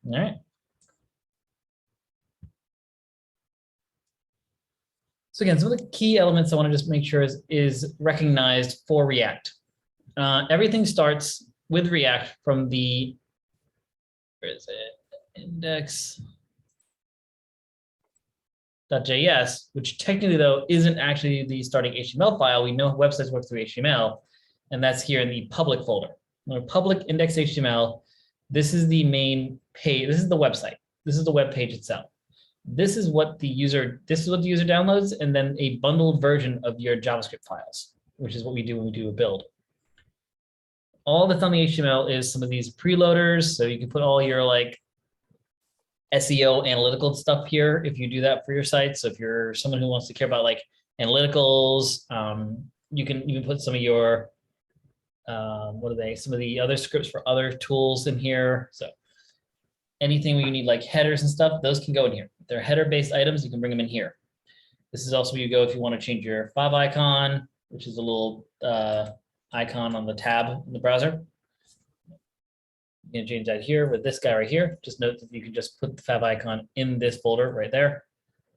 All right. So again, some of the key elements I want to just make sure is recognized for React. Everything starts with React from the, where is it? Index.js, which technically though isn't actually the starting HTML file. We know websites work through HTML, and that's here in the public folder. Public index.html. This is the main page. This is the website. This is the web page itself. This is what the user downloads, and then a bundled version of your JavaScript files, which is what we do when we do a build. All that's on the HTML is some of these preloaders. So you can put all your like SEO analytical stuff here if you do that for your site. So if you're someone who wants to care about like analyticals, you can put some of your some of the other scripts for other tools in here. So anything where you need like headers and stuff, those can go in here. If they're header-based items, you can bring them in here. This is also where you go if you want to change your fav icon, which is a little icon on the tab in the browser. You can change that here with this guy right here. Just note that you can just put the fav icon in this folder right there.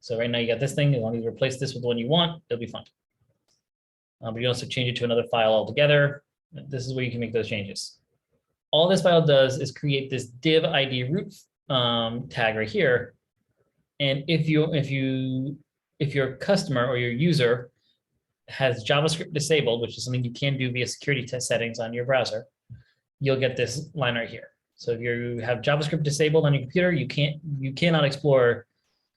So right now you got this thing. As long as you replace this with the one you want, it'll be fine. But you can also change it to another file altogether. This is where you can make those changes. All this file does is create this div ID root tag right here. And if your customer or your user has JavaScript disabled, which is something you can do via security test settings on your browser, you'll get this line right here. So if you have JavaScript disabled on your computer, you cannot explore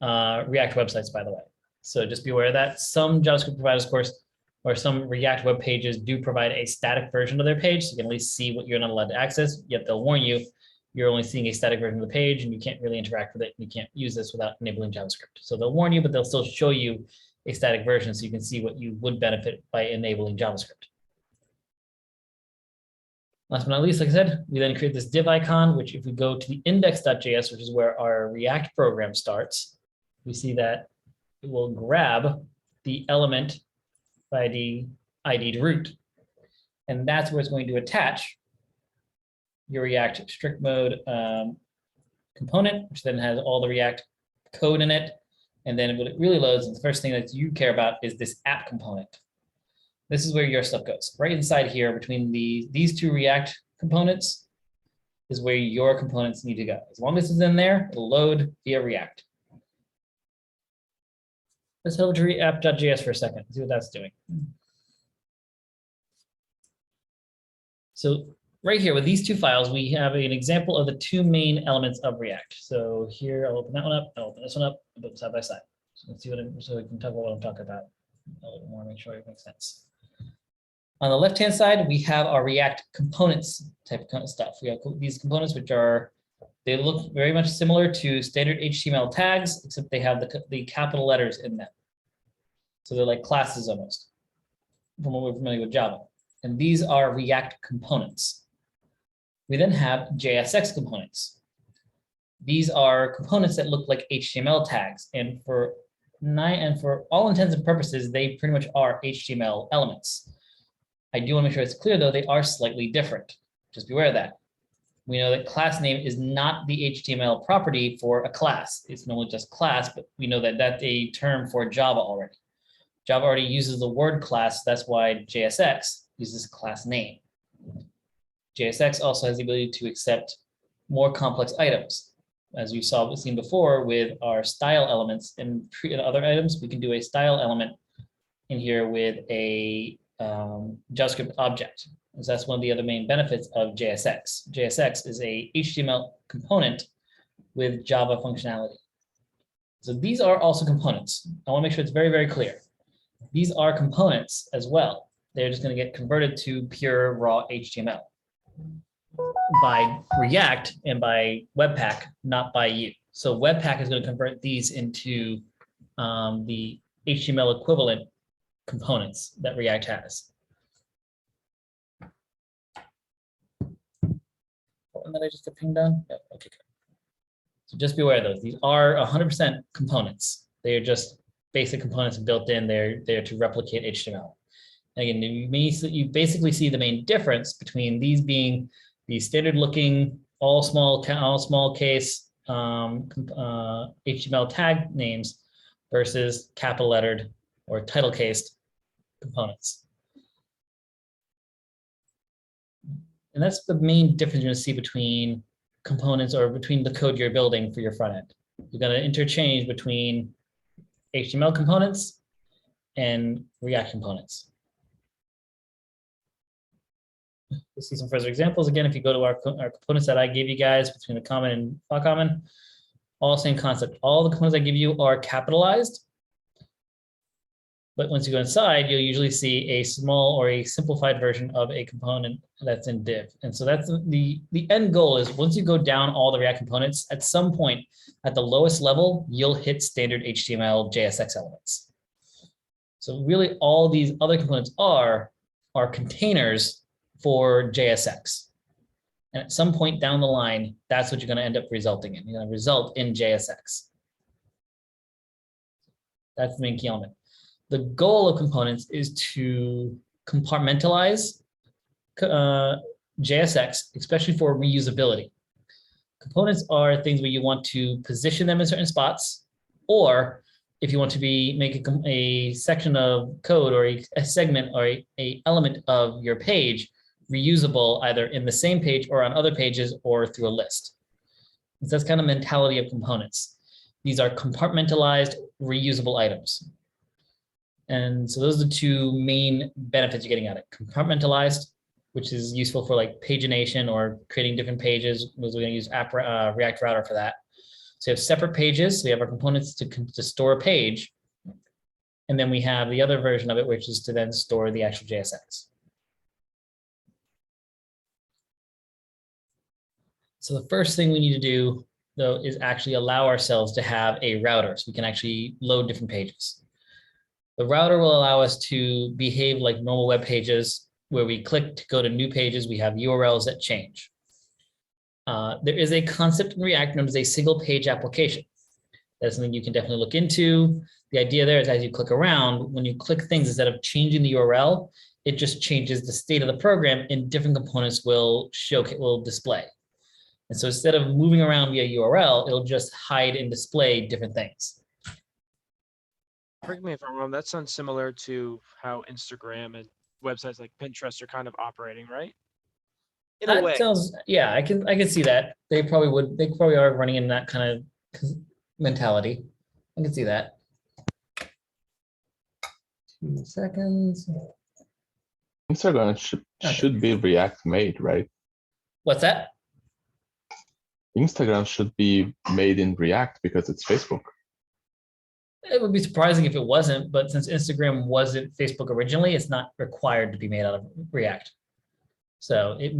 React websites, by the way. So just be aware of that. Some JavaScript providers, of course, or some React web pages do provide a static version of their page, so you can at least see what you're not allowed to access, yet they'll warn you you're only seeing a static version of the page and you can't really interact with it. You can't use this without enabling JavaScript. So they'll warn you, but they'll still show you a static version so you can see what you would benefit by enabling JavaScript. Last but not least, like I said, we then create this div icon, which if we go to the index.js, which is where our React program starts, we see that it will grab the element by the ID'd root. And that's where it's going to attach your React strict mode component, which then has all the React code in it. And then when it really loads, the first thing that you care about is this app component. This is where your stuff goes. Right inside here between these two React components is where your components need to go. As long as it's in there, it'll load via React. Let's head over to app.js for a second, see what that's doing. So right here with these two files, we have an example of the two main elements of React. So here, I'll open that one up, I'll open this one up, and put them side by side. So let's see so we can talk about what I'm talking about a little more, make sure it makes sense. On the left-hand side, we have our React components type of stuff. We have these components, which are, they look very much similar to standard HTML tags, except they have the capital letters in them. So they're like classes almost, from what we're familiar with Java. And these are React components. We then have JSX components. These are components that look like HTML tags. And for all intents and purposes, they pretty much are HTML elements. I do want to make sure it's clear, though, they are slightly different. Just be aware of that. We know that class name is not the HTML property for a class. It's normally just class, but we know that that's a term for Java already. Java already uses the word class. That's why JSX uses class name. JSX also has the ability to accept more complex items. As we've seen before with our style elements and other items, we can do a style element in here with a JavaScript object. So that's one of the other main benefits of JSX. JSX is a HTML component with Java functionality. So these are also components. I want to make sure it's very, very clear. These are components as well. They're just going to get converted to pure raw HTML by React and by Webpack, not by you. So Webpack is going to convert these into the HTML equivalent components that React has. And then I just get pinged on. Yep. Okay, good. So just be aware of those. These are 100% components. They are just basic components built in. They're there to replicate HTML. And again, you basically see the main difference between these being the standard looking all small case HTML tag names versus capital lettered or title cased components. And that's the main difference you're going to see between components or between the code you're building for your front end. You're going to interchange between HTML components and React components. Let's see some further examples. Again, if you go to our components that I gave you guys between the common and font common, all same concept. All the components I give you are capitalized. But once you go inside, you'll usually see a small or a simplified version of a component that's in div. And so that's the end goal is once you go down all the React components, at some point at the lowest level, you'll hit standard HTML JSX elements. So really all these other components are containers for JSX. And at some point down the line, that's what you're going to end up resulting in. You're going to result in JSX. That's the main key element. The goal of components is to compartmentalize JSX, especially for reusability. Components are things where you want to position them in certain spots, or if you want to make a section of code or a segment or a element of your page reusable either in the same page or on other pages or through a list. So that's kind of mentality of components. These are compartmentalized, reusable items. And so those are the two main benefits you're getting out of it. Compartmentalized, which is useful for like pagination or creating different pages. We're going to use React Router for that. So you have separate pages. So we have our components to store a page. And then we have the other version of it, which is to then store the actual JSX. So the first thing we need to do, though, is actually allow ourselves to have a router so we can actually load different pages. The router will allow us to behave like normal web pages where we click to go to new pages. We have URLs that change. There is a concept in React known as a single page application. That's something you can definitely look into. The idea there is as you click around, when you click things, instead of changing the URL, it just changes the state of the program and different components will display. And so instead of moving around via URL, it'll just hide and display different things. Correct me if I'm wrong, that sounds similar to how Instagram and websites like Pinterest are kind of operating, right? In a way. Sounds, yeah, I can see that. They probably are running in that kind of mentality. I can see that. 2 seconds. Instagram should be React made, right? What's that? Instagram should be made in React because it's Facebook. It would be surprising if it wasn't, but since Instagram wasn't Facebook originally, it's not required to be made out of React. So it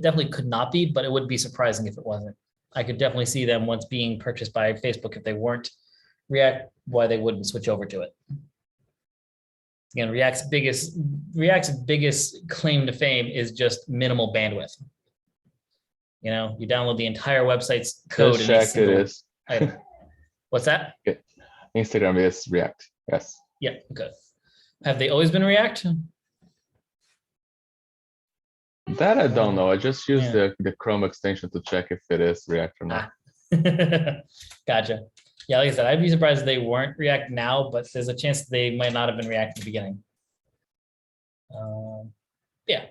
definitely could not be, but it would be surprising if it wasn't. I could definitely see them once being purchased by Facebook, if they weren't React, why they wouldn't switch over to it. Again, React's biggest claim to fame is just minimal bandwidth. You know, you download the entire website's code in a single item. What's that? Okay. Instagram is React. Yes. Yeah. Okay. Have they always been React? That I don't know. I just use the Chrome extension to check if it is React or not. Gotcha. Yeah, like I said, I'd be surprised if they weren't React now, but there's a chance they might not have been React in the beginning. Yeah.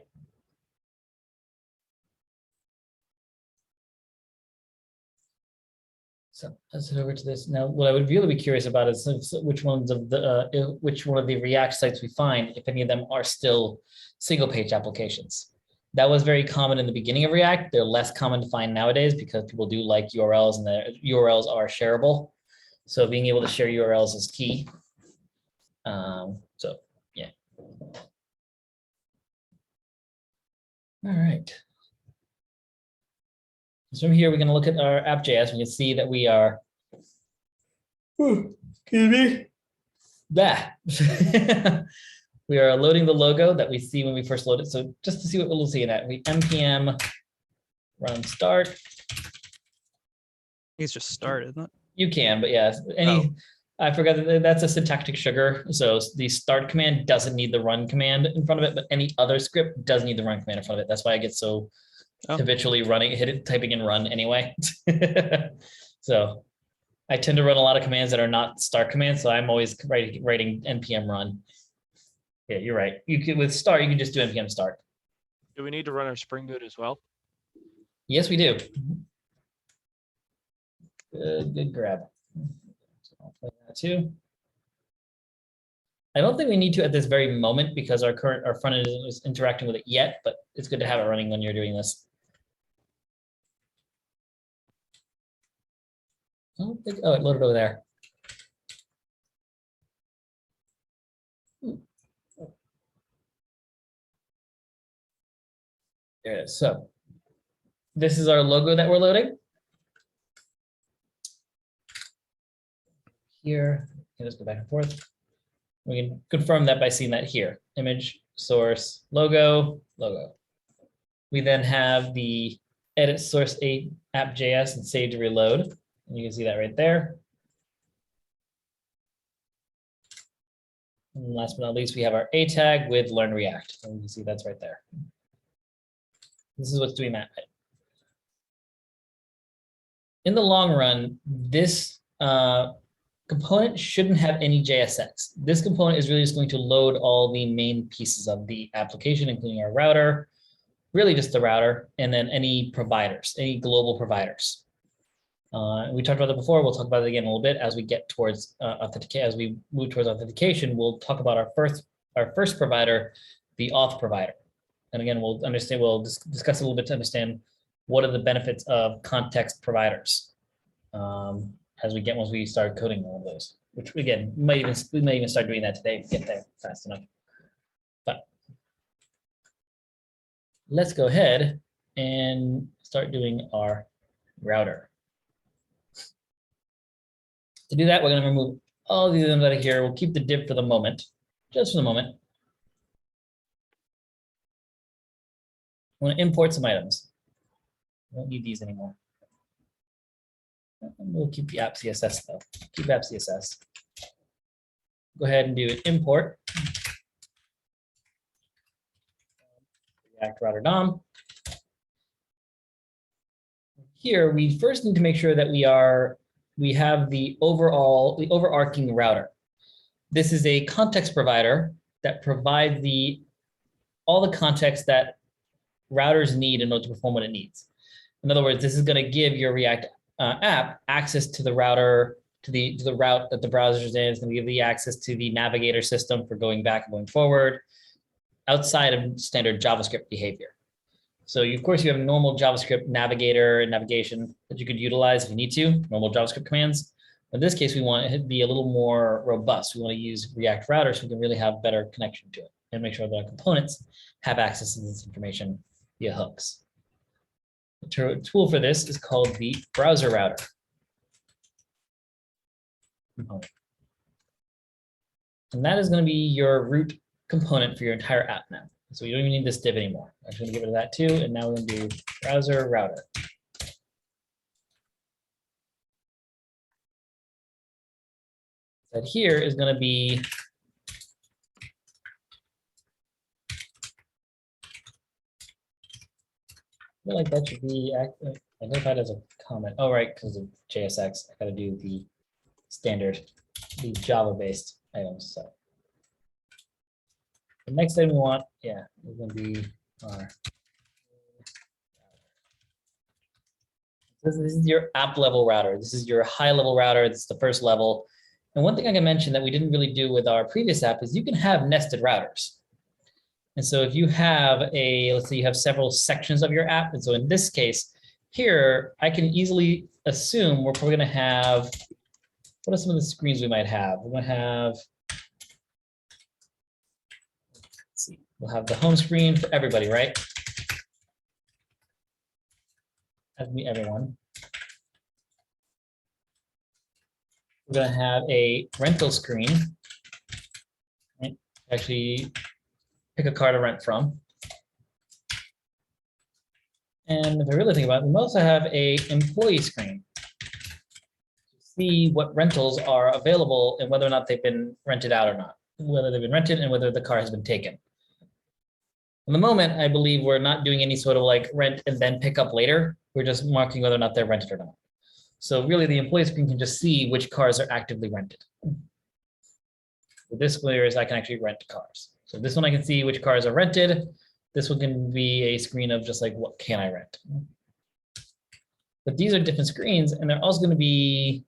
So let's head over to this. Now, what I would really be curious about is which one of the React sites we find, if any of them are still single page applications. That was very common in the beginning of React. They're less common to find nowadays because people do like URLs and the URLs are shareable. So being able to share URLs is key. So yeah. All right. So from here, we're going to look at our app.js. We can see that we are, excuse me, we are loading the logo that we see when we first load it. So just to see what we'll see in that, we npm run start. It's just start, isn't it? You can, but yeah, I forgot that that's a syntactic sugar. So the start command doesn't need the run command in front of it, but any other script does need the run command in front of it. That's why I get so Oh. habitually typing in run anyway. So I tend to run a lot of commands that are not start commands, so I'm always writing npm run. Yeah, you're right. You could with start, you can just do npm start. Do we need to run our Springboot as well? Yes, we do. Good grab. So I'll play that too. I don't think we need to at this very moment because our front end is interacting with it yet, but it's good to have it running when you're doing this. I don't think, oh, it loaded over there. There it is. So this is our logo that we're loading. Here, can just go back and forth. We can confirm that by seeing that here. Image, source, logo, logo. We then have the edit source app.js and save to reload. And you can see that right there. And last but not least, we have our A tag with learn React. And you can see that's right there. This is what's doing that. In the long run, this component shouldn't have any JSX. This component is really just going to load all the main pieces of the application, including our router, really just the router, and then any providers, any global providers. We talked about that before. We'll talk about it again in a little bit as we get towards authentication. As we move towards authentication, we'll talk about our first provider, the auth provider. And again, we'll discuss a little bit to understand what are the benefits of context providers as once we start coding all of those. Which again, we may even start doing that today if we get there fast enough. But let's go ahead and start doing our router. To do that, we're going to remove all these items out of here. We'll keep the div for the moment, just for the moment. I want to import some items. We don't need these anymore. We'll keep the app CSS though. Keep app CSS. Go ahead and do an import. React router DOM. Here, we first need to make sure that we have the overarching router. This is a context provider that provides all the context that routers need in order to perform what it needs. In other words, this is going to give your React app access to the router, to the route that the browser is in. It's going to give the access to the navigator system for going back and going forward outside of standard JavaScript behavior. So of course you have normal JavaScript navigator and navigation that you could utilize if you need to, normal JavaScript commands. In this case, we want it to be a little more robust. We want to use React router so we can really have better connection to it and make sure that our components have access to this information via hooks. The tool for this is called the browser router component. And that is going to be your root component for your entire app now. So you don't even need this div anymore. I'm going to get rid of that too. And now we're going to do browser router. That here is going to be I feel like that should be identified as a comment. Oh, right, because of JSX, I got to do the standard, the Java-based items. So the next thing we want, yeah, is going to be our. This is your app level router. This is your high level router. This is the first level. And one thing I can mention that we didn't really do with our previous app is you can have nested routers. And so if you have let's say you have several sections of your app. And so in this case here, I can easily assume we're probably going to have, what are some of the screens we might have? We're going to have, let's see, we'll have the home screen for everybody, right? That would be everyone. We're going to have a rental screen. Right? Actually, pick a car to rent from. And if I really think about it, we also have a employee screen to see what rentals are available and whether or not they've been rented out or not, whether they've been rented and whether the car has been taken. In the moment, I believe we're not doing any sort of like rent and then pick up later. We're just marking whether or not they're rented or not. So really the employee screen can just see which cars are actively rented. With this clear is I can actually rent cars. So this one I can see which cars are rented. This one can be a screen of just like, what can I rent? But these are different screens, and they're also going to be,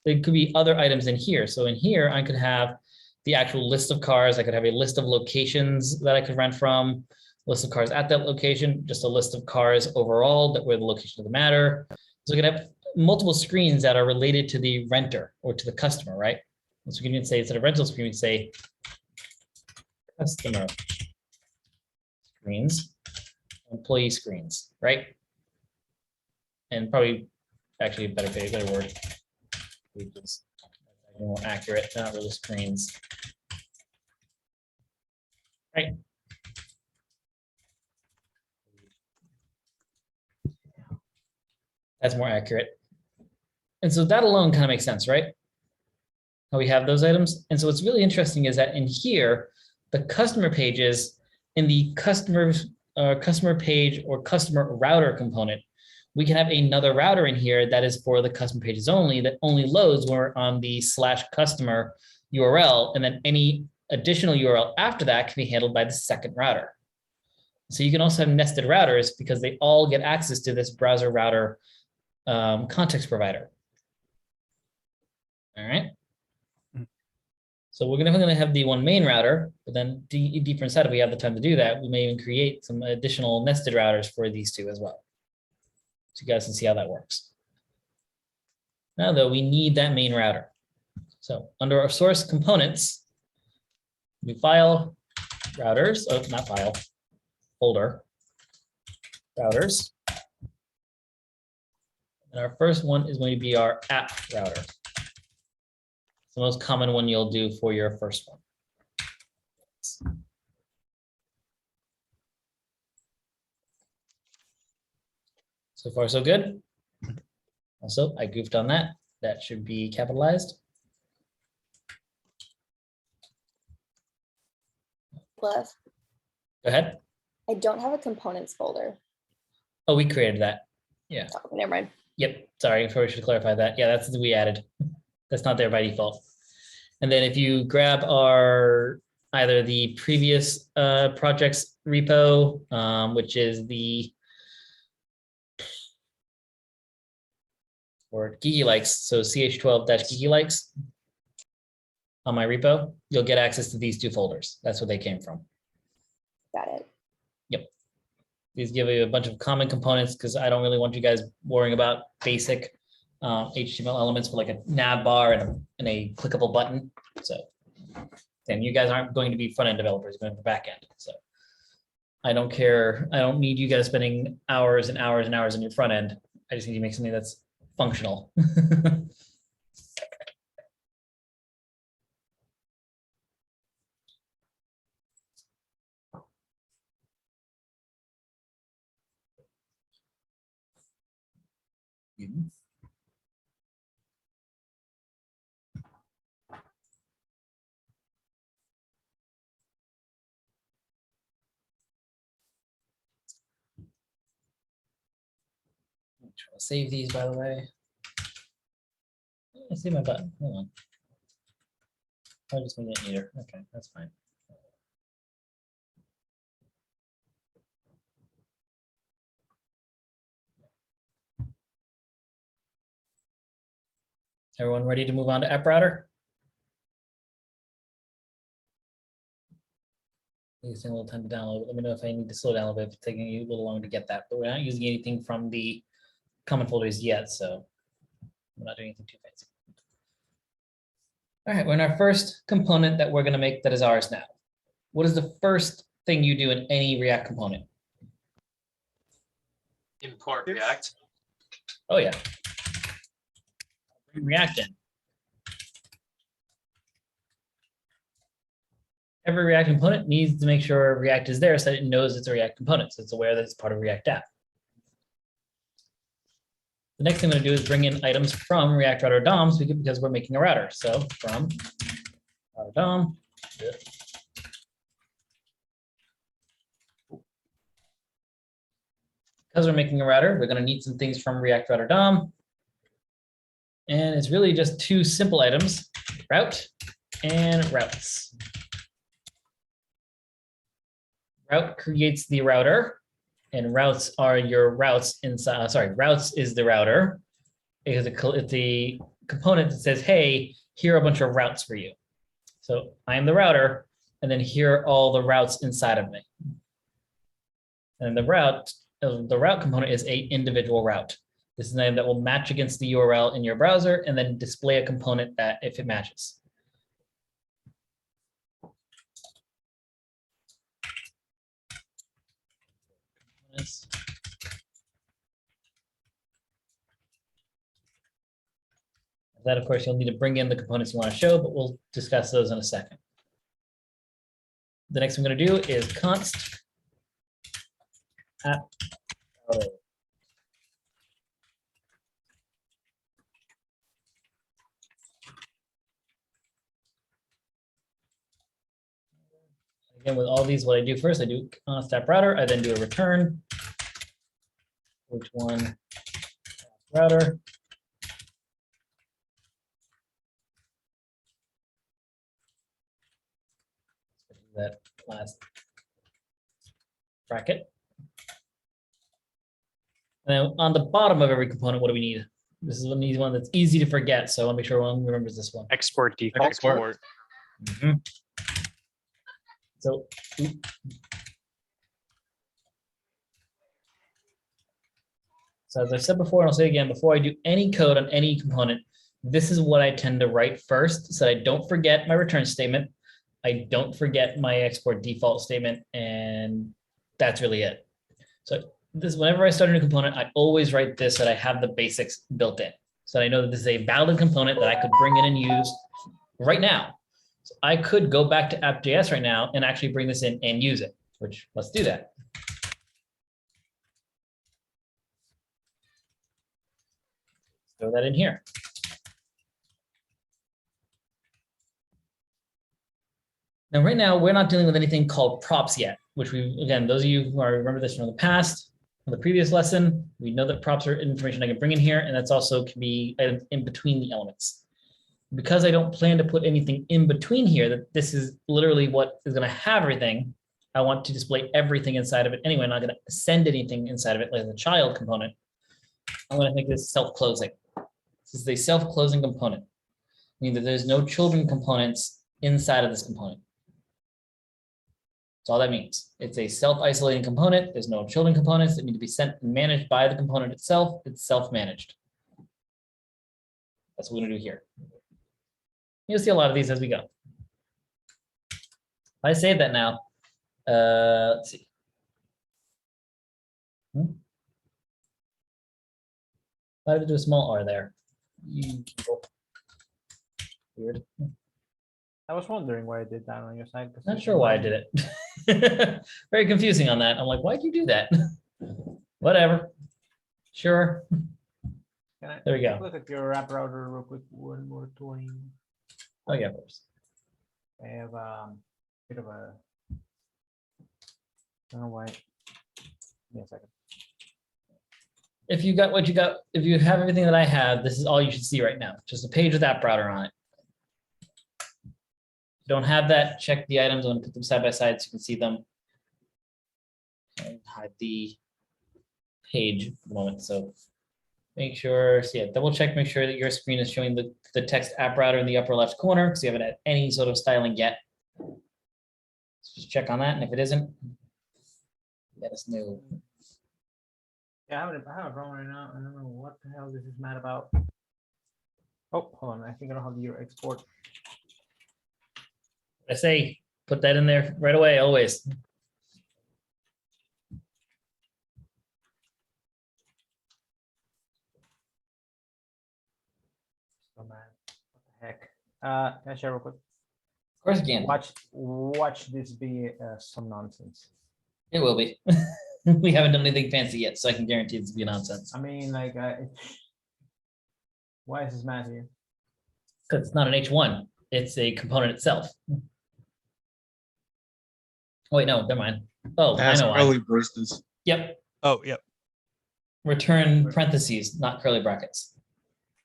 there could be other items in here. So in here, I could have the actual list of cars. I could have a list of locations that I could rent from, list of cars at that location, just a list of cars overall that where the location of the matter. So we could have multiple screens that are related to the renter or to the customer, right? So we can even say instead of rental screen, we say customer screens, employee screens, right? And probably actually a better word. Just more accurate, not really screens. Right. That's more accurate. And so that alone kind of makes sense, right? How we have those items. And so what's really interesting is that in here, the customer pages in the customer page or customer router component, we can have another router in here that is for the customer pages only, that only loads when we're on the /customer URL, and then any additional URL after that can be handled by the second router. So you can also have nested routers because they all get access to this browser router context provider. All right. So we're going to have the one main router, but then deeper inside, if we have the time to do that, we may even create some additional nested routers for these two as well. So you guys can see how that works. Now though, we need that main router. So under our source components, new file, routers, oh, not file, folder, routers. And our first one is going to be our app router. It's the most common one you'll do for your first one. So far, so good. Also, I goofed on that. That should be capitalized. Cliff, Go ahead. I don't have a components folder. Oh, we created that. Yeah. Oh, never mind. Yep. Sorry, I probably should clarify that. Yeah, that's what we added. That's not there by default. And then if you grab our either the previous projects repo, which is the or Geeky likes, so ch12-Geeky likes on my repo, you'll get access to these two folders. That's where they came from. Got it. Yep. These give you a bunch of common components because I don't really want you guys worrying about basic HTML elements for like a nav bar and a clickable button. So then you guys aren't going to be front-end developers, you're going for back-end. So I don't care. I don't need you guys spending hours and hours and hours on your front end. I just need to make something that's functional. Try to save these, by the way. I see my button. Hold on. I just made it neater. Okay, that's fine. Everyone ready to move on to app router? It's taking a little time to download. Let me know if I need to slow down a little bit. If it's taking you a little longer to get that, but we're not using anything from the common folders yet, so we're not doing anything too fancy. All right, we're in our first component that we're going to make that is ours now. What is the first thing you do in any React component? Import React. Oh yeah. Bring React in. Every React component needs to make sure React is there so that it knows it's a React component, so it's aware that it's part of React app. The next thing I'm going to do is bring in items from React Router DOM because we're making a router. So from router DOM, Because we're making a router, we're going to need some things from React Router DOM. And it's really just two simple items, route and routes. Route creates the router, and routes are your routes inside. Sorry, routes is the router. It's a component that says, hey, here are a bunch of routes for you. So I am the router, and then here are all the routes inside of me. And the route component is an individual route. This is something that will match against the URL in your browser and then display a component that if it matches. That, of course, you'll need to bring in the components you want to show, but we'll discuss those in a second. The next thing I'm going to do is const app router. Again, with all these, what I do first, I do const app router. I then do a return, which one router. That last bracket. And then on the bottom of every component, what do we need? This is one easy one that's easy to forget. So I want to make sure everyone remembers this one. Export default. Export. Mhm. So as I said before, and I'll say again, before I do any code on any component, this is what I tend to write first so I don't forget my return statement. I don't forget my export default statement, and that's really it. So this, whenever I start a new component, I always write this so that I have the basics built in. So that I know that this is a valid component that I could bring in and use right now. So I could go back to app.js right now and actually bring this in and use it, which let's do that. Throw that in here. Now, right now, we're not dealing with anything called props yet, which we, again, those of you who are remember this from the past, from the previous lesson, we know that props are information I can bring in here, and that's also can be items in between the elements. Because I don't plan to put anything in between here, that this is literally what is going to have everything, I want to display everything inside of it anyway. I'm not going to send anything inside of it like the child component. I'm going to make this self-closing. This is a self-closing component, meaning that there's no children components inside of this component. That's all that means. It's a self-isolating component. There's no children components that need to be sent and managed by the component itself. It's self-managed. That's what we're going to do here. You'll see a lot of these as we go. If I save that now, let's see. Why did I do a small R there? Weird. I was wondering why I did that on your side. Not sure why I did it. Very confusing on that. I'm like, why'd you do that? Whatever. Sure. Can I There we go. look at your app router real quick? One more doing. Oh yeah, of course. I have bit of a. I don't know why. Give me a second. If you got what you got, if you have everything that I have, this is all you should see right now. Just a page with app router on it. If you don't have that, check the items. I'm going to put them side by side so you can see them. And hide the page for the moment. So make sure, so yeah, double check, make sure that your screen is showing the text app router in the upper left corner because you haven't had any sort of styling yet. So just check on that. And if it isn't, let us know. Yeah, I have a problem right now. I don't know what the hell this is mad about. Oh, hold on. I think I don't have your export. I say, put that in there right away, always. So mad. What the heck? Can I share real quick? Of course you can. Watch this be some nonsense. It will be. We haven't done anything fancy yet, so I can guarantee it's be nonsense. I mean, like, why is this mad here? Because it's not an H1, it's a component itself. Wait, no, never mind. Oh, I Ask know why. early bursters. Yep. Oh, yep. return parentheses, not curly brackets.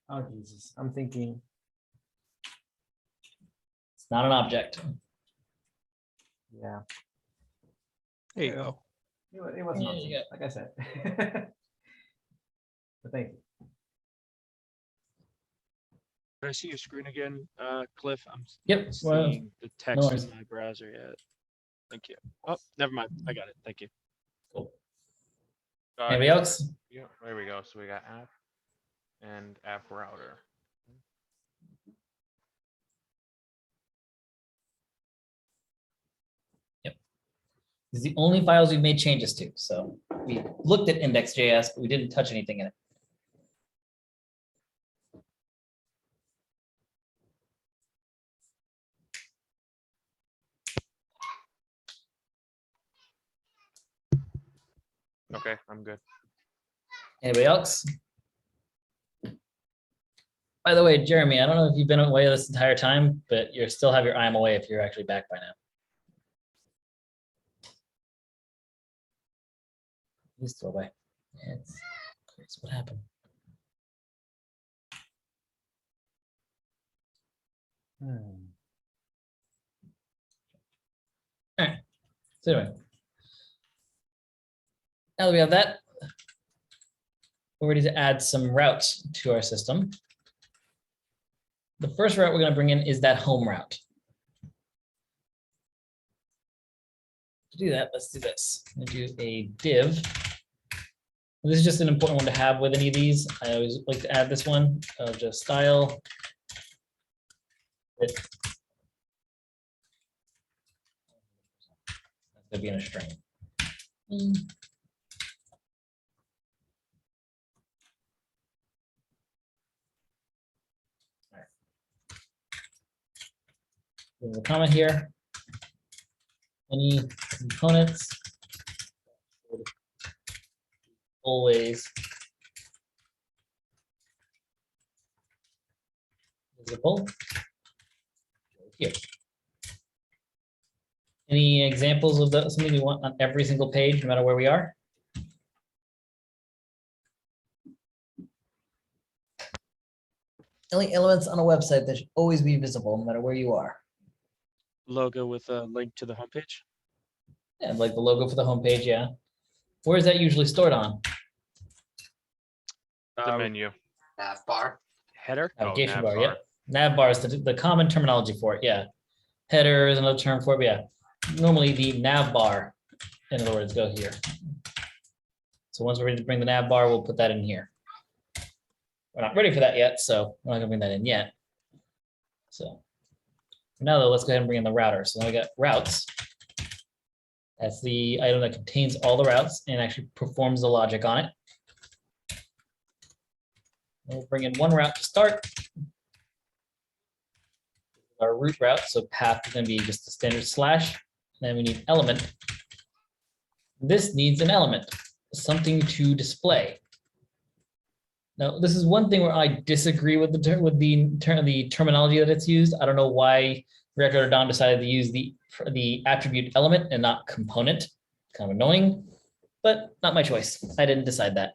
Oh, Jesus. I'm thinking, It's not an object. yeah. There you go. It was Yeah, nonsense, you like I said. But thank you. Can I see your screen again, Cliff? I'm Yep. not Well, seeing the text worries. in my browser yet. Thank you. Oh, never mind. I got it. Thank you. cool. So Anybody else? Yeah, there we go. So we got app and app router. These are the only files we've made changes to. So we looked at index.js, but we didn't touch anything in it. Okay, I'm good. Anybody else? By the way, Jeremy, I don't know if you've been away this entire time, but you still have your I'm away if you're actually back by now. He's still away. It's crazy. What happened? Hmm. All right. So anyway, now that we have that, we're ready to add some routes to our system. The first route we're going to bring in is that home route. To do that, let's do this. I'm going to do a div. This is just an important one to have with any of these. I always like to add this one of just style. It's going to be in a string. There's a comment here. Any components always visible here. Any examples of that? Something we want on every single page, no matter where we are? Only elements on a website that should always be visible, no matter where you are. Logo with a link to the homepage. Yeah, like the logo for the homepage, yeah. Where is that usually stored on? The menu. Header. Navigation nav bar, bar. yeah. Nav bar is the common terminology for it, yeah. Header is another term for it, but yeah. Normally the nav bar, in other words, go here. So once we're ready to bring the nav bar, we'll put that in here. We're not ready for that yet, so we're not gonna bring that in yet. So now though, let's go ahead and bring in the router. So now we got routes. That's the item that contains all the routes and actually performs the logic on it. We'll bring in one route to start. Our root route, so path is going to be just a standard slash. Then we need element. This needs an element, something to display. Now, this is one thing where I disagree with the terminology that it's used. I don't know why React Don decided to use the attribute element and not component. Kind of annoying, but not my choice. I didn't decide that.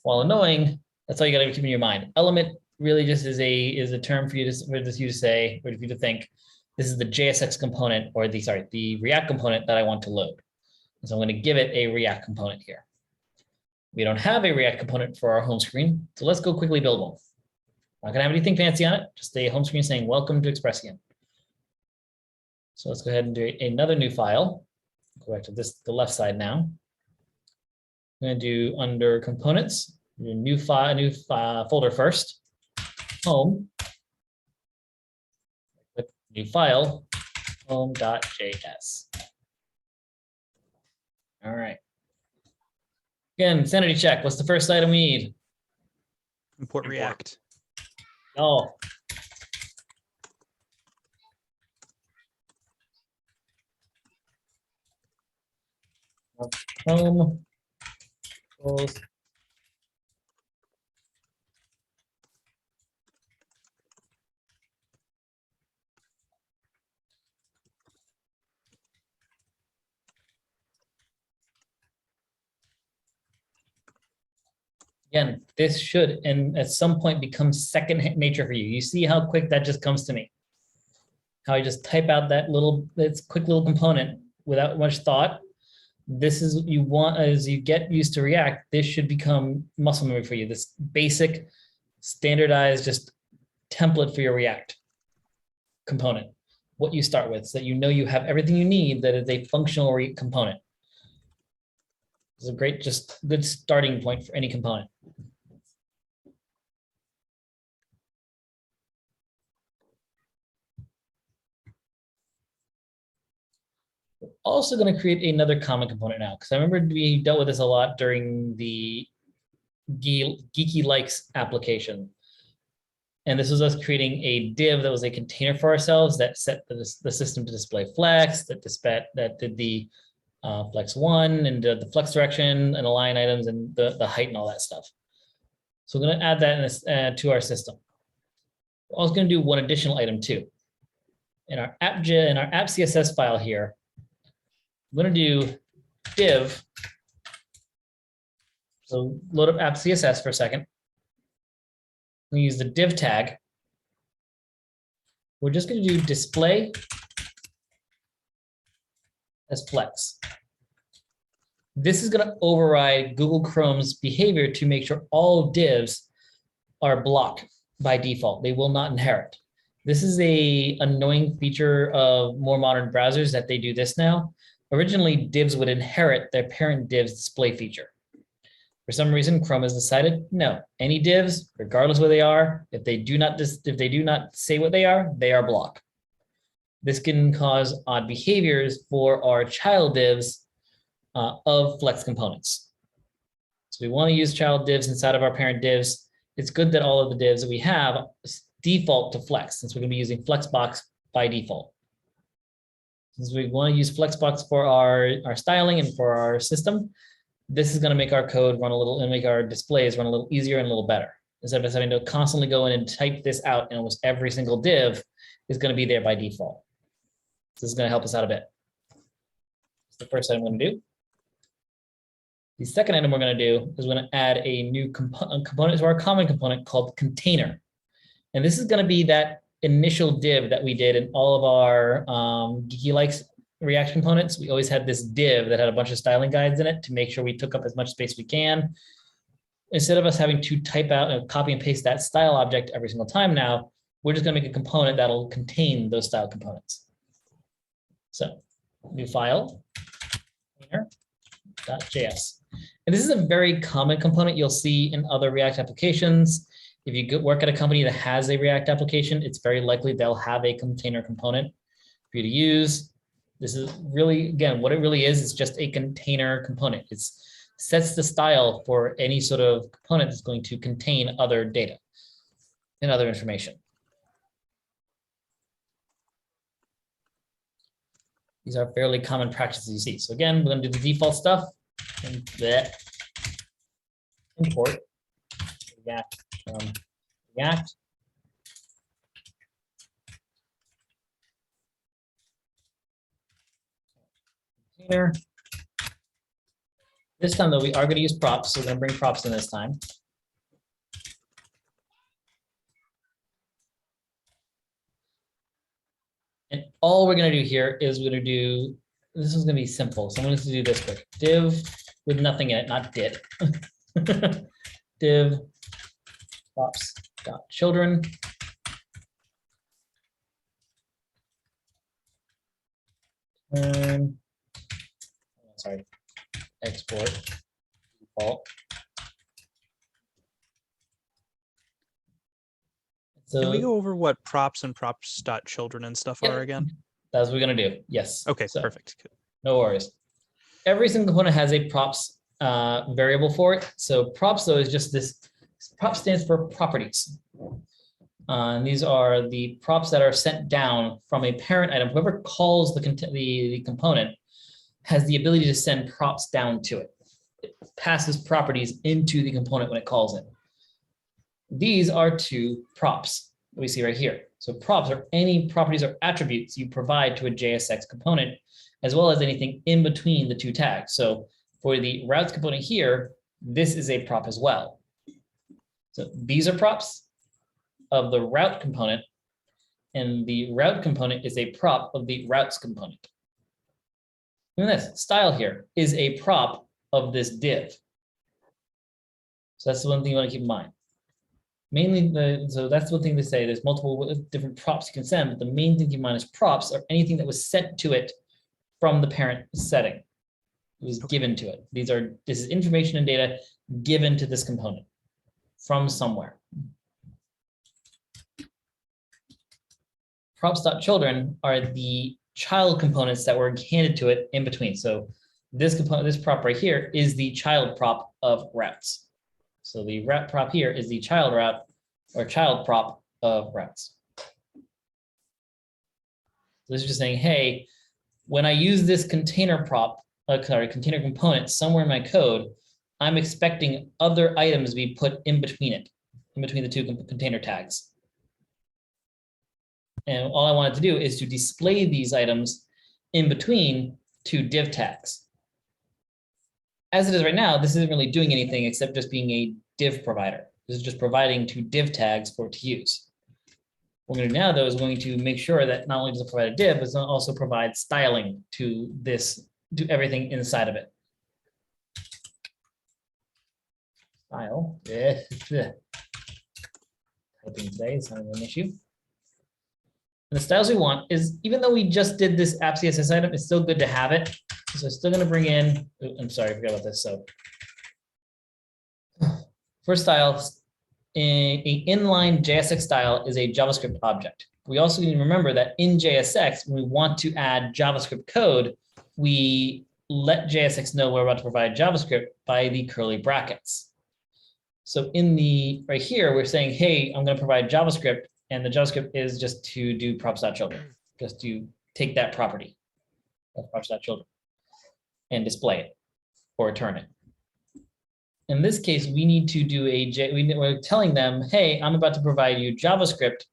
While annoying, that's all you got to keep in your mind. Element really just is a term for you to say, or for you to think, this is the JSX component or the React component that I want to load. And so I'm going to give it a React component here. We don't have a React component for our home screen, so let's go quickly build one. Not gonna have anything fancy on it, just a home screen saying welcome to Expressian. So let's go ahead and do another new file. Go back to the left side now. I'm gonna do under components, do new folder first, home, new file, home.js. All right. Again, sanity check. What's the first item we need? Import React. Oh. Home. Close. Again, this should, and at some point, become second nature for you. You see how quick that just comes to me? How I just type out that quick little component without much thought. This is what you want as you get used to React. This should become muscle memory for you. This basic, standardized, just template for your React component. What you start with, so that you know you have everything you need that is a functional component. It's a great, just good starting point for any component. We're also going to create another common component now, because I remember we dealt with this a lot during the Geeky Likes application. And this was us creating a div that was a container for ourselves that set the system to display flex, that did the flex one and the flex direction and align items and the height and all that stuff. So we're going to add that in this, to our system. We're also going to do one additional item too. In our app CSS file here, I'm going to do div. So load up app CSS for a second. We use the div tag. We're just going to do display as flex. This is going to override Google Chrome's behavior to make sure all divs are blocked by default. They will not inherit. This is an annoying feature of more modern browsers that they do this now. Originally, divs would inherit their parent div's display feature. For some reason, Chrome has decided, no, any divs, regardless where they are, if they do not say what they are blocked. This can cause odd behaviors for our child divs of Flex components. So we want to use child divs inside of our parent divs. It's good that all of the divs that we have default to Flex, since we're going to be using Flexbox by default. Since we want to use Flexbox for our styling and for our system, this is going to make our code run a little and make our displays run a little easier and a little better. Instead of us having to constantly go in and type this out, and almost every single div is going to be there by default. So this is going to help us out a bit. That's the first item I'm going to do. The second item we're going to do is we're going to add a new component to our common component called container. And this is going to be that initial div that we did in all of our Geeky Likes React components. We always had this div that had a bunch of styling guides in it to make sure we took up as much space we can. Instead of us having to type out and copy and paste that style object every single time now, we're just going to make a component that'll contain those style components. So new file, container.js. And this is a very common component you'll see in other React applications. If you work at a company that has a React application, it's very likely they'll have a container component for you to use. This is really, again, what it really is just a container component. It sets the style for any sort of component that's going to contain other data and other information. These are fairly common practices you see. So again, we're going to do the default stuff and that import React from React. Container. This time though, we are going to use props, so we're going to bring props in this time. And all we're going to do here is we're going to do, this is going to be simple. So I'm going to do this quick. Div with nothing in it, not did. Div props.children. Sorry, export default. So Can we go over what props and props.children and stuff Yep. are again? that's what we're gonna do. Yes. Okay, So, perfect. Good. no worries. Every single component has a props variable for it. So props though is just this. Prop stands for properties. And these are the props that are sent down from a parent item. Whoever calls the component has the ability to send props down to it. It passes properties into the component when it calls it. These are two props that we see right here. So props are any properties or attributes you provide to a JSX component, as well as anything in between the two tags. So for the routes component here, this is a prop as well. So these are props of the route component, and the route component is a prop of the routes component. And this style here is a prop of this div. So that's the one thing you want to keep in mind. Mainly, so that's one thing they say. There's multiple different props you can send, but the main thing to keep in mind is props are anything that was sent to it from the parent setting. It was given to it. This is information and data given to this component from somewhere. Props.children are the child components that were handed to it in between. So this component, this prop right here, is the child prop of routes. So the route prop here is the child route or child prop of routes. So this is just saying, hey, when I use this container prop, container component somewhere in my code, I'm expecting other items to be put in between it, in between the two container tags. And all I wanted to do is to display these items in between two div tags. As it is right now, this isn't really doing anything except just being a div provider. This is just providing two div tags for it to use. What we're going to do now, though, is going to make sure that not only does it provide a div, but it also provides styling to this, to everything inside of it. Style. Typing today is kind of an issue. And the styles we want is, even though we just did this app CSS item, it's still good to have it. So I'm still going to bring in, oh, I'm sorry, I forgot about this. So for style, an inline JSX style is a JavaScript object. We also need to remember that in JSX, when we want to add JavaScript code, we let JSX know we're about to provide JavaScript by the curly brackets. So in the right here, we're saying, hey, I'm going to provide JavaScript, and the JavaScript is just to do props.children, just to take that property of props.children and display it or return it. In this case, we need to do we're telling them, hey, I'm about to provide you JavaScript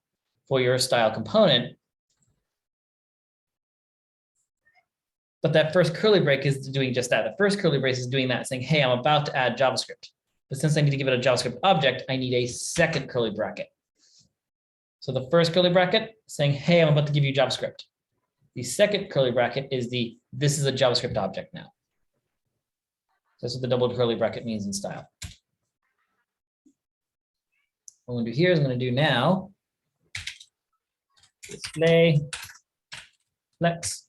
for your style component. But that first curly break is doing just that. The first curly brace is doing that, saying, hey, I'm about to add JavaScript. But since I need to give it a JavaScript object, I need a second curly bracket. So the first curly bracket saying, hey, I'm about to give you JavaScript. The second curly bracket is this is a JavaScript object now. That's what the double curly bracket means in style. What I'm going to do here is I'm going to do now display flex.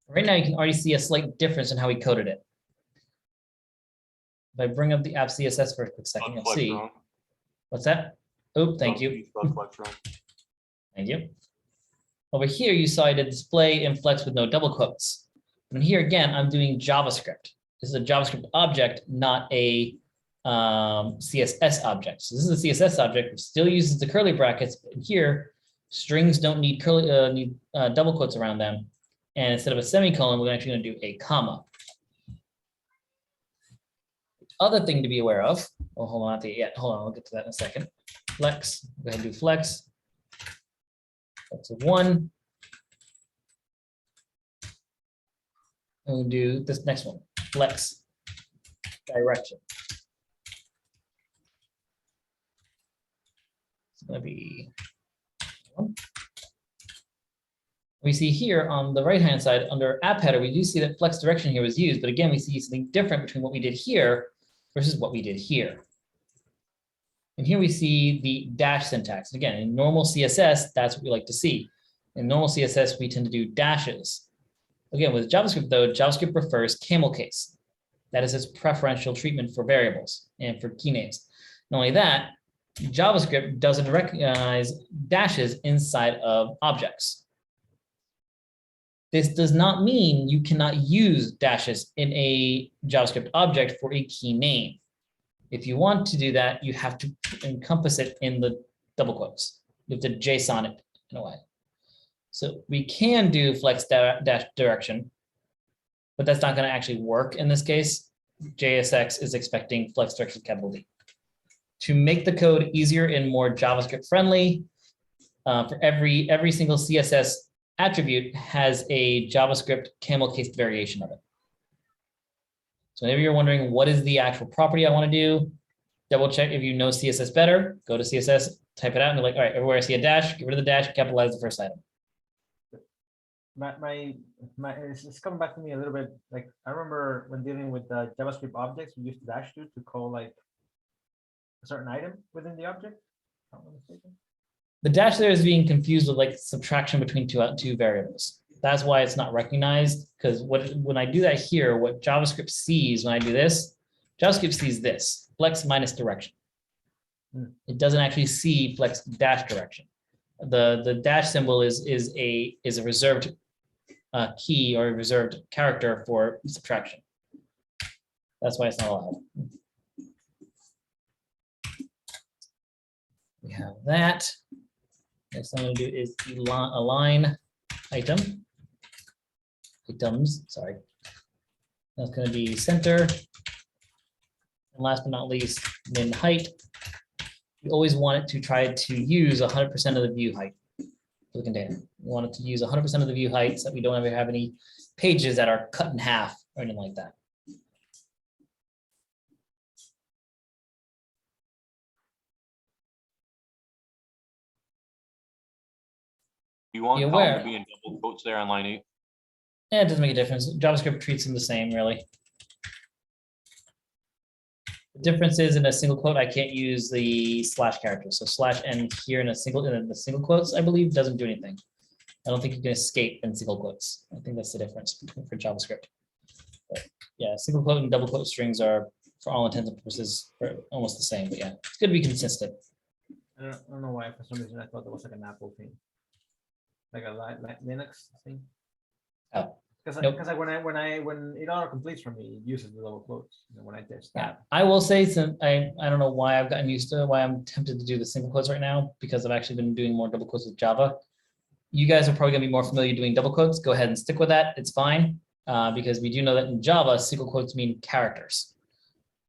Right now, you can already see a slight difference in how we coded it. If I bring up the app CSS for a quick second, you'll see. What's that? Oh, thank you. Thank you. Over here, you saw I did display and flex with no double quotes. And here again, I'm doing JavaScript. This is a JavaScript object, not a CSS object. So this is a CSS object, which still uses the curly brackets. But here, strings don't need double quotes around them. And instead of a semicolon, we're actually going to do a comma. Other thing to be aware of. Oh, hold on, hold on. I'll get to that in a second. Flex. Go ahead and do flex. That's a 1. And we'll do this next one. Flex direction. It's going to be 1. We see here on the right-hand side under app header, we do see that flex direction here was used, but again, we see something different between what we did here versus what we did here. And here we see the dash syntax. Again, in normal CSS, that's what we like to see. In normal CSS, we tend to do dashes. Again, with JavaScript though, JavaScript prefers camel case. That is its preferential treatment for variables and for key names. Not only that, JavaScript doesn't recognize dashes inside of objects. This does not mean you cannot use dashes in a JavaScript object for a key name. If you want to do that, you have to encompass it in the double quotes. You have to JSON it in a way. So we can do flex dash direction, but that's not going to actually work in this case. JSX is expecting flex direction capital D. To make the code easier and more JavaScript friendly, for every single CSS attribute has a JavaScript camel case variation of it. So whenever you're wondering what is the actual property I want to do, double check if you know CSS better, go to CSS, type it out, and be like, all right, everywhere I see a dash, get rid of the dash, capitalize the first item. It's coming back to me a little bit. Like I remember when dealing with the JavaScript objects, we used dash to call like a certain item within the object. If I'm not mistaken. The dash there is being confused with like subtraction between two variables. That's why it's not recognized, because when I do that here, what JavaScript sees when I do this, JavaScript sees this, flex minus direction. It doesn't actually see flex dash direction. The dash symbol is a reserved key or a reserved character for subtraction. That's why it's not allowed. We have that. Next thing I'm going to do is align items. Sorry. That's going to be center. And last but not least, min height. We always want it to try to use 100% of the view height for the container. We want it to use 100% of the view height so that we don't ever have any pages that are cut in half or anything like that. You want Be column aware. to be in double quotes there on line 8? Yeah, it doesn't make a difference. JavaScript treats them the same, really. The difference is in a single quote, I can't use the slash character. So slash n here in the single quotes, I believe, doesn't do anything. I don't think you can escape in single quotes. I think that's the difference for JavaScript. But yeah, single quote and double quote strings are, for all intents and purposes, almost the same. But yeah, it's good to be consistent. I don't know why for some reason I thought it was like an Apple thing, like a Linux thing. Oh, Because nope. when it auto completes for me, it uses the double quotes. And when I test Yeah, that, I will say, since I don't know why I've gotten used to why I'm tempted to do the single quotes right now, because I've actually been doing more double quotes with Java. You guys are probably going to be more familiar doing double quotes. Go ahead and stick with that. It's fine, because we do know that in Java, single quotes mean characters.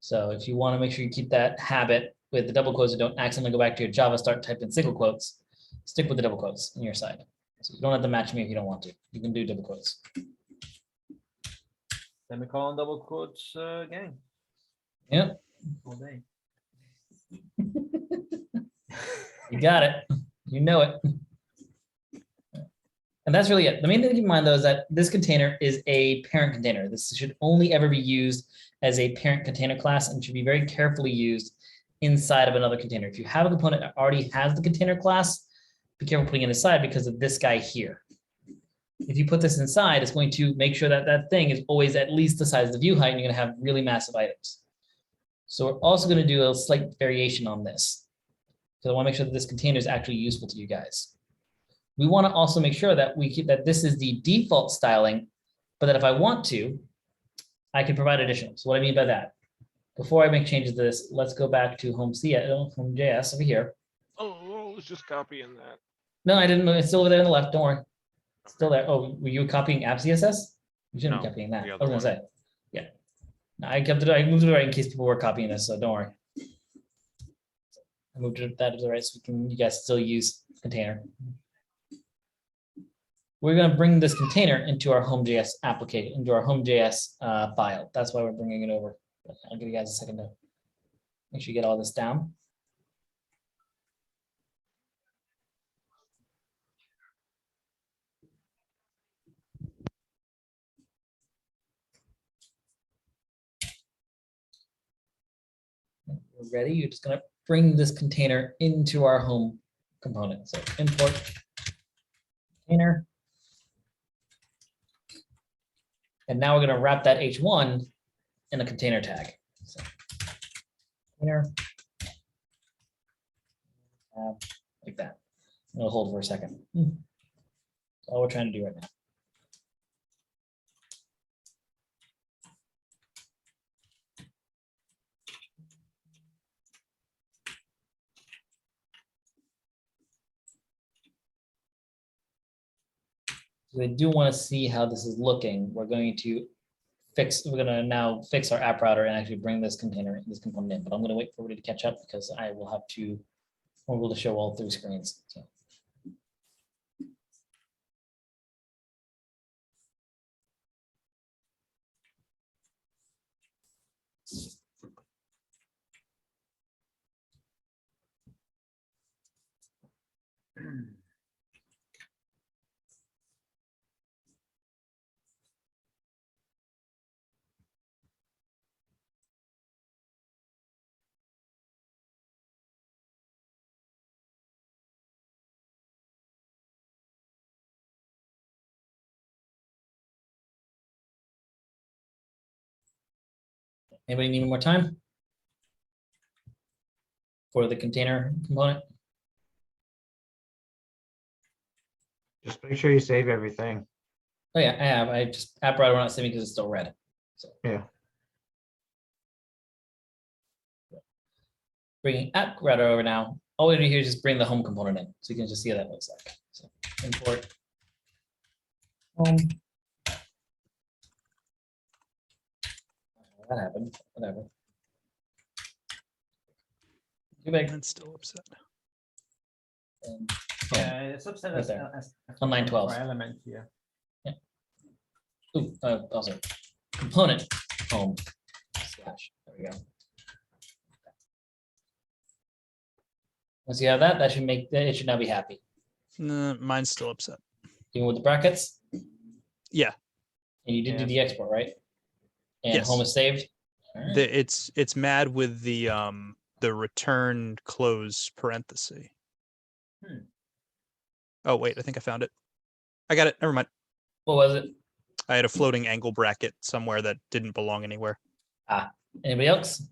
So if you want to make sure you keep that habit with the double quotes and don't accidentally go back to your Java, start typing single quotes, stick with the double quotes on your side. So you don't have to match me if you don't want to. You can do double quotes. semicolon double quotes gang Yep, all day. you got it. You know it. And that's really it. The main thing to keep in mind, though, is that this container is a parent container. This should only ever be used as a parent container class and should be very carefully used inside of another container. If you have a component that already has the container class, be careful putting it inside because of this guy here. If you put this inside, it's going to make sure that that thing is always at least the size of the view height, and you're going to have really massive items. So we're also going to do a slight variation on this, because I want to make sure that this container is actually useful to you guys. We want to also make sure that we keep that this is the default styling, but that if I want to, I can provide additional. So what I mean by that, before I make changes to this, let's go back to home.js over here. Oh, I was just copying that. No, I didn't. It's still over there on the left. Don't worry. It's still there. Oh, were you copying app CSS? You shouldn't be No, copying that. the I other was gonna one. say, yeah. No, I kept it. I moved it to the right in case people were copying this. So don't worry. I moved that to the right so we can. You guys still use container. We're going to bring this container into our home.js application, into our home.js file. That's why we're bringing it over. I'll give you guys a second to make sure you get all this down. We're ready. You're just going to bring this container into our home component. So import container. And now we're going to wrap that h1 in a container tag. So, container. Like that. It'll hold for a second. That's all we're trying to do right now. So I do want to see how this is looking. We're going to now fix our app router and actually bring this container, this component in. But I'm going to wait for everybody to catch up because I will have to, I'm able to show all 3 screens. So. Anybody need more time? For the container component? Just make sure you save everything. Oh yeah, I have. I just app router, we're not saving because it's still red. So Yeah. bringing app router over now. All we do here is just bring the home component in, so you can just see how that looks like. So import home. That happened. Whatever. Go back And still upset. and Yeah, it's upset Right as, there. as On line 12. for element here. ooh, also component home slash. There we go. Once you have that, that should make it should now be happy. Nah, mine's still upset. Even with the brackets. Yeah. And you did do Yes. the export, right? And Yes. home is saved. All right. It's mad with the return close parenthesis. Hmm. Oh wait, I think I found it. I got it. Never mind. What was it? I had a floating angle bracket somewhere that didn't belong anywhere. Anybody else?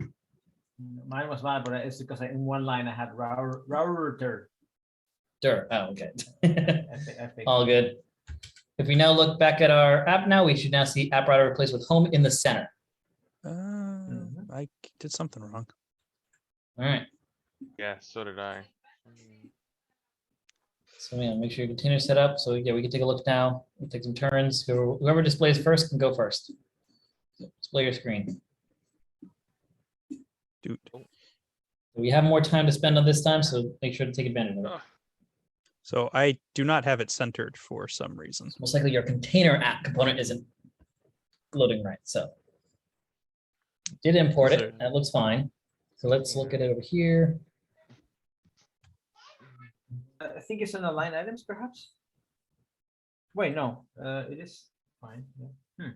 Mine was bad, but it's because in one line I had router. Sure. Oh, okay. I think. All good. If we now look back at our app now, we should now see app router replaced with home in the center. I did something wrong. All right. Yeah, so did I. So yeah, make sure your container's set up. So yeah, we can take a look now. We'll take some turns. Whoever displays first can go first. Display your screen. Dude. We have more time to spend on this time, so make sure to take advantage of it. Ugh. So I do not have it centered for some reason. Most likely your container app component isn't loading right. So did import Is it. That looks fine. So let's look at it over here. I think it's in the line items, perhaps. Wait, no, it is fine. Yeah.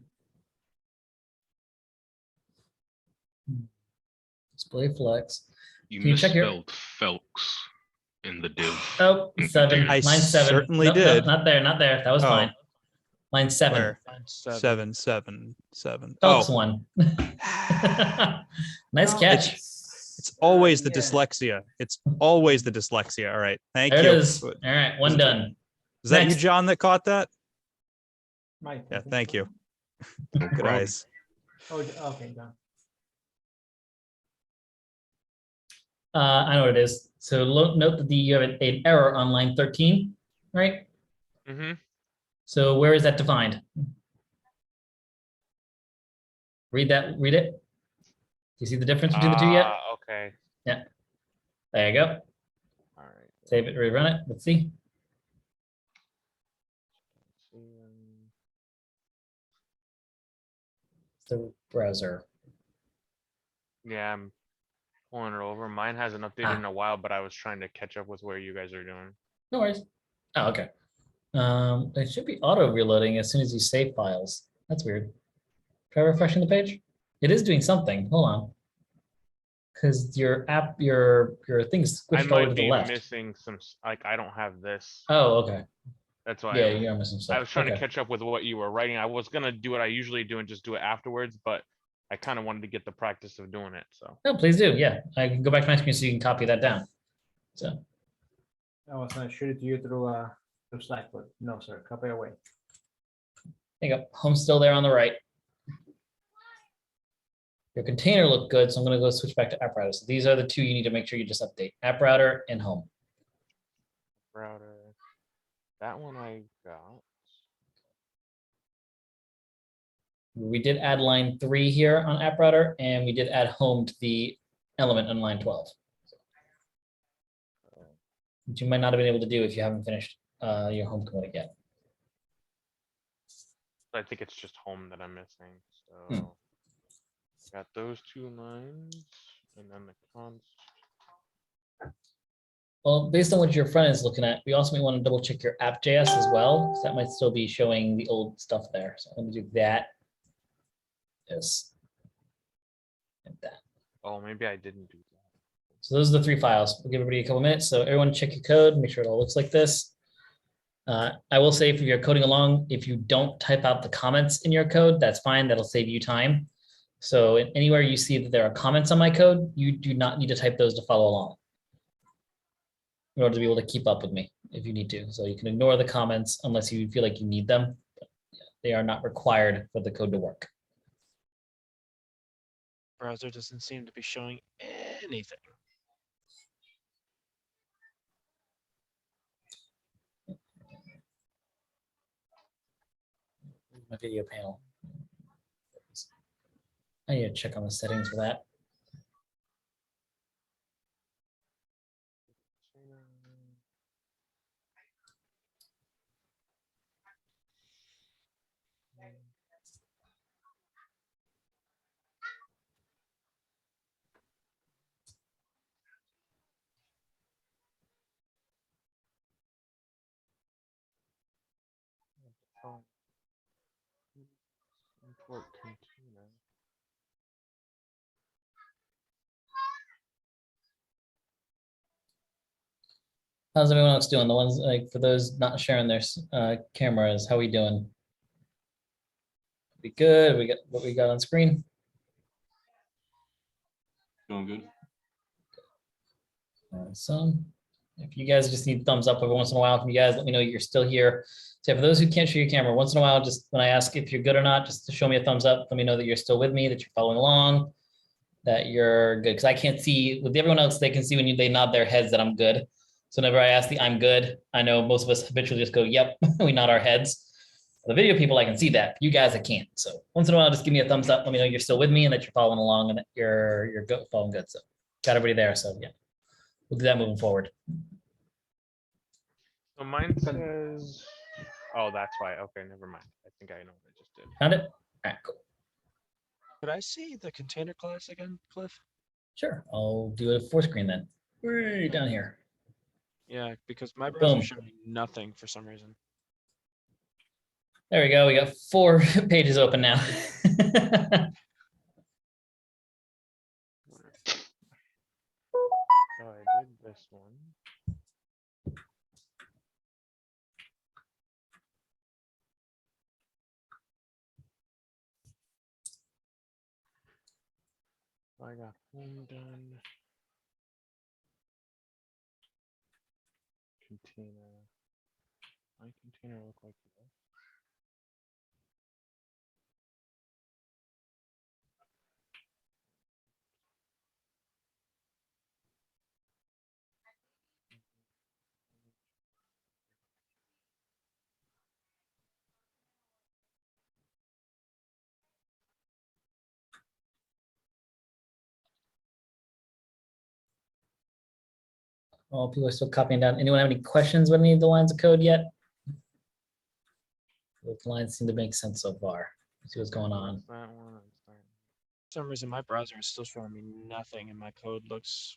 Display flex. You Can you check your- misspelled Phelps in the div. Oh, seven. I Line seven. certainly Nope, nope, did. not there, not there. That was Oh. fine. Line seven. Where? Line 7, 7, 7. Phelps Oh, one. Nice No, catch. it's always the yeah. dyslexia. It's always the dyslexia. All right. Thank There you. it is. All right, one done. Is that you, Next. John, that caught that? Mike, I Yeah, think thank so. you. No Good problem. eyes. Oh, okay, done. I know what it is. So note that you have an error on line 13, right? Mm-hmm. So where is that defined? Read that, read it. Do you see the difference between the two yet? Okay. There you go. All right. Save it, rerun it. Let's see. The browser. Yeah, I'm pulling it over. Mine hasn't updated in a while, but I was trying to catch up with where you guys are doing. No worries. Oh, okay. It should be auto reloading as soon as you save files. That's weird. Try refreshing the page. It is doing something. Hold on. Because your app, your thing's I squished all the way might to the be left. missing some, like, I don't have this. Oh, okay. That's why Yeah, I was- you're missing stuff. I was trying Okay. to catch up with what you were writing. I was gonna do what I usually do and just do it afterwards, but I kind of wanted to get the practice of doing it. So No, please do. Yeah, I can go back to my screen so you can copy that down. So I was gonna shoot it to you through Slack, but no, sir, copy away. there you go. Home's still there on the right. Your container looked good, so I'm going to go switch back to app router. So these are the two you need to make sure you just update: app router and home. router, that one I got. We did add line 3 here on app router, and we did add home to the element on line 12. Which you might not have been able to do if you haven't finished your home component yet. I think it's just home that I'm missing. Hmm. So got those two lines and then the const. Well, based on what your front is looking at, we also might want to double check your app.js as well, because that might still be showing the old stuff there. So let me do that. This. And that. Oh, maybe I didn't do that. So those are the 3 files. We'll give everybody a couple minutes. So everyone check your code, make sure it all looks like this. I will say if you're coding along, if you don't type out the comments in your code, that's fine. That'll save you time. So anywhere you see that there are comments on my code, you do not need to type those to follow along in order to be able to keep up with me if you need to. So you can ignore the comments unless you feel like you need them. They are not required for the code to work. Browser doesn't seem to be showing anything. My video panel. I need to check on the settings for that. Import container. How's everyone else doing? The ones like for those not sharing their cameras, how we doing? We good? We got what we got on screen? Doing good. Awesome. If you guys just need thumbs up every once in a while from you guys, let me know you're still here. So for those who can't show your camera, once in a while, just when I ask if you're good or not, just to show me a thumbs up, let me know that you're still with me, that you're following along, that you're good. Because I can't see with everyone else, they can see when they nod their heads that I'm good. So whenever I ask the I'm good, I know most of us habitually just go, yep, we nod our heads. The video people, I can see that. You guys, I can't. So once in a while, just give me a thumbs up. Let me know you're still with me and that you're following along and that you're good, following good. So got everybody there. So yeah, we'll do that moving forward. So mine says, oh, that's why. Okay, never mind. I think I know what I just did. Found it? All right, cool. Could I see the container class again, Cliff? Sure. I'll do a four screen then. Way down here. Yeah, because my browser Boom. showing nothing for some reason. There we go. We got 4 pages open now. So I did this one. I got home done. Container. My container look like this. All people are still copying down. Anyone have any questions with any of the lines of code yet? The lines seem to make sense so far. Let's see what's going on. That's that one. That's that. For some reason, my browser is still showing me nothing, and my code looks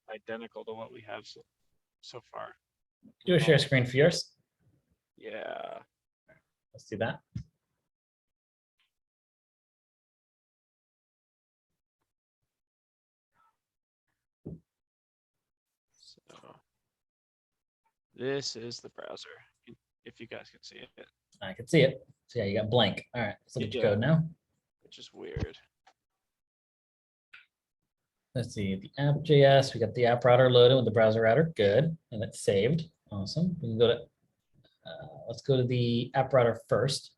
identical to what we have so far. Do a share screen for yours. Yeah. Let's do that. So this is the browser, if you guys can see it, I can see it. So yeah, you got blank. All right, let's look at your code now. which is weird. Let's see the app.js. We got the app router loaded with the browser router. Good, and it's saved. Awesome. We can go to. Let's go to the app router first.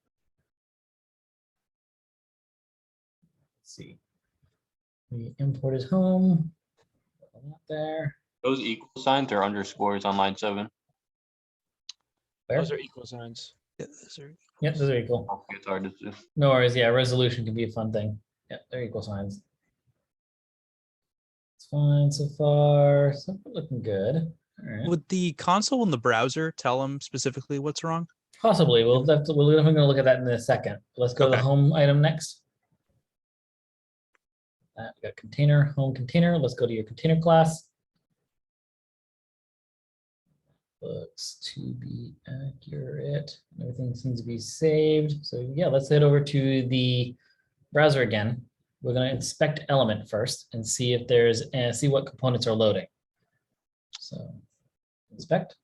Let's see. We import his home. Not there. Those equal signs or underscores on line 7. Where? Those are equal signs. Yep, those are equal. Okay, it's hard to see. No worries. Yeah, resolution can be a fun thing. Yeah, they're equal signs. It's fine so far. So we're looking good. All right. Would the console in the browser tell them specifically what's wrong? Possibly. We're definitely going to look at that in a second. Let's go to the Okay. home item next. We got container, home container. Let's go to your container class. Looks to be accurate. Everything seems to be saved. So yeah, let's head over to the browser again. We're going to inspect element first and see if there's see what components are loading. So inspect.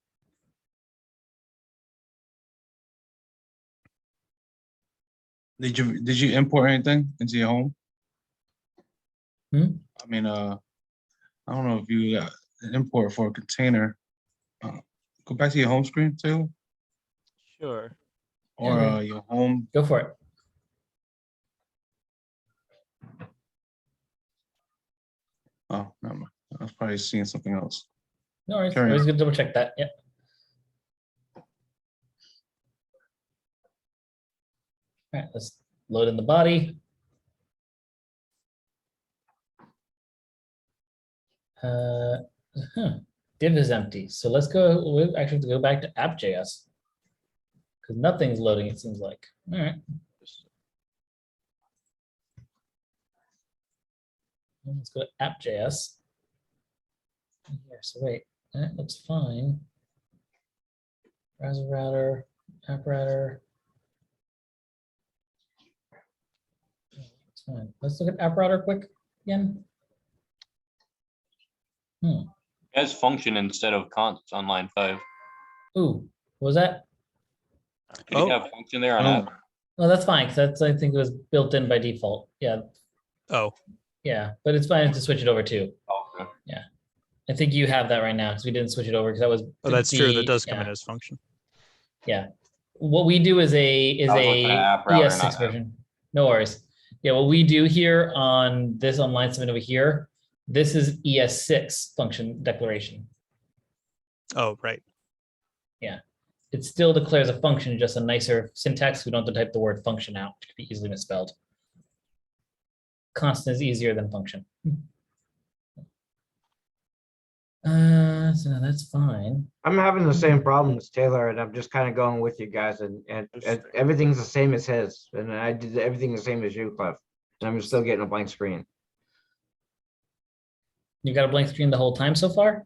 Did you import anything into your home? I mean, I don't know if you got an import for a container. Go back to your home screen, Taylor, Sure. or Yeah. your home. Go for it. Oh, never mind. I was probably seeing something else. No worries. Carry Always on. good to double check that. Yeah. All right, let's load in the body. Div is empty. So let's go, we actually have to go back to app.js. Because nothing's loading, it seems like. All right. Let's go to app.js. Here, so wait, that looks fine. Browser router, app router. It's fine. Let's look at app router quick again. It has function instead of const on line 5. Ooh, what was that? Did it have function there on Oh. app? Oh, that's fine, because that's, I think it was built in by default. Yeah, Oh, yeah, but it's fine to switch it over too. Oh, okay. I think you have that right now, because we didn't switch it over, because that was. oh, that's true. That does come yeah, in as function. Yeah. What we do is a I was looking at app router, ES6 not app. version. No worries. Yeah, what we do here on this online submit over here, this is ES6 function declaration. Oh, right. It still declares a function, just a nicer syntax. We don't have to type the word function out, which could be easily misspelled. Constant is easier than function. So now that's fine. I'm having the same problem as Taylor, and I'm just kind of going with you guys, and everything's the same as his, and I did everything the same as you, Cliff. And I'm still getting a blank screen. You got a blank screen the whole time so far?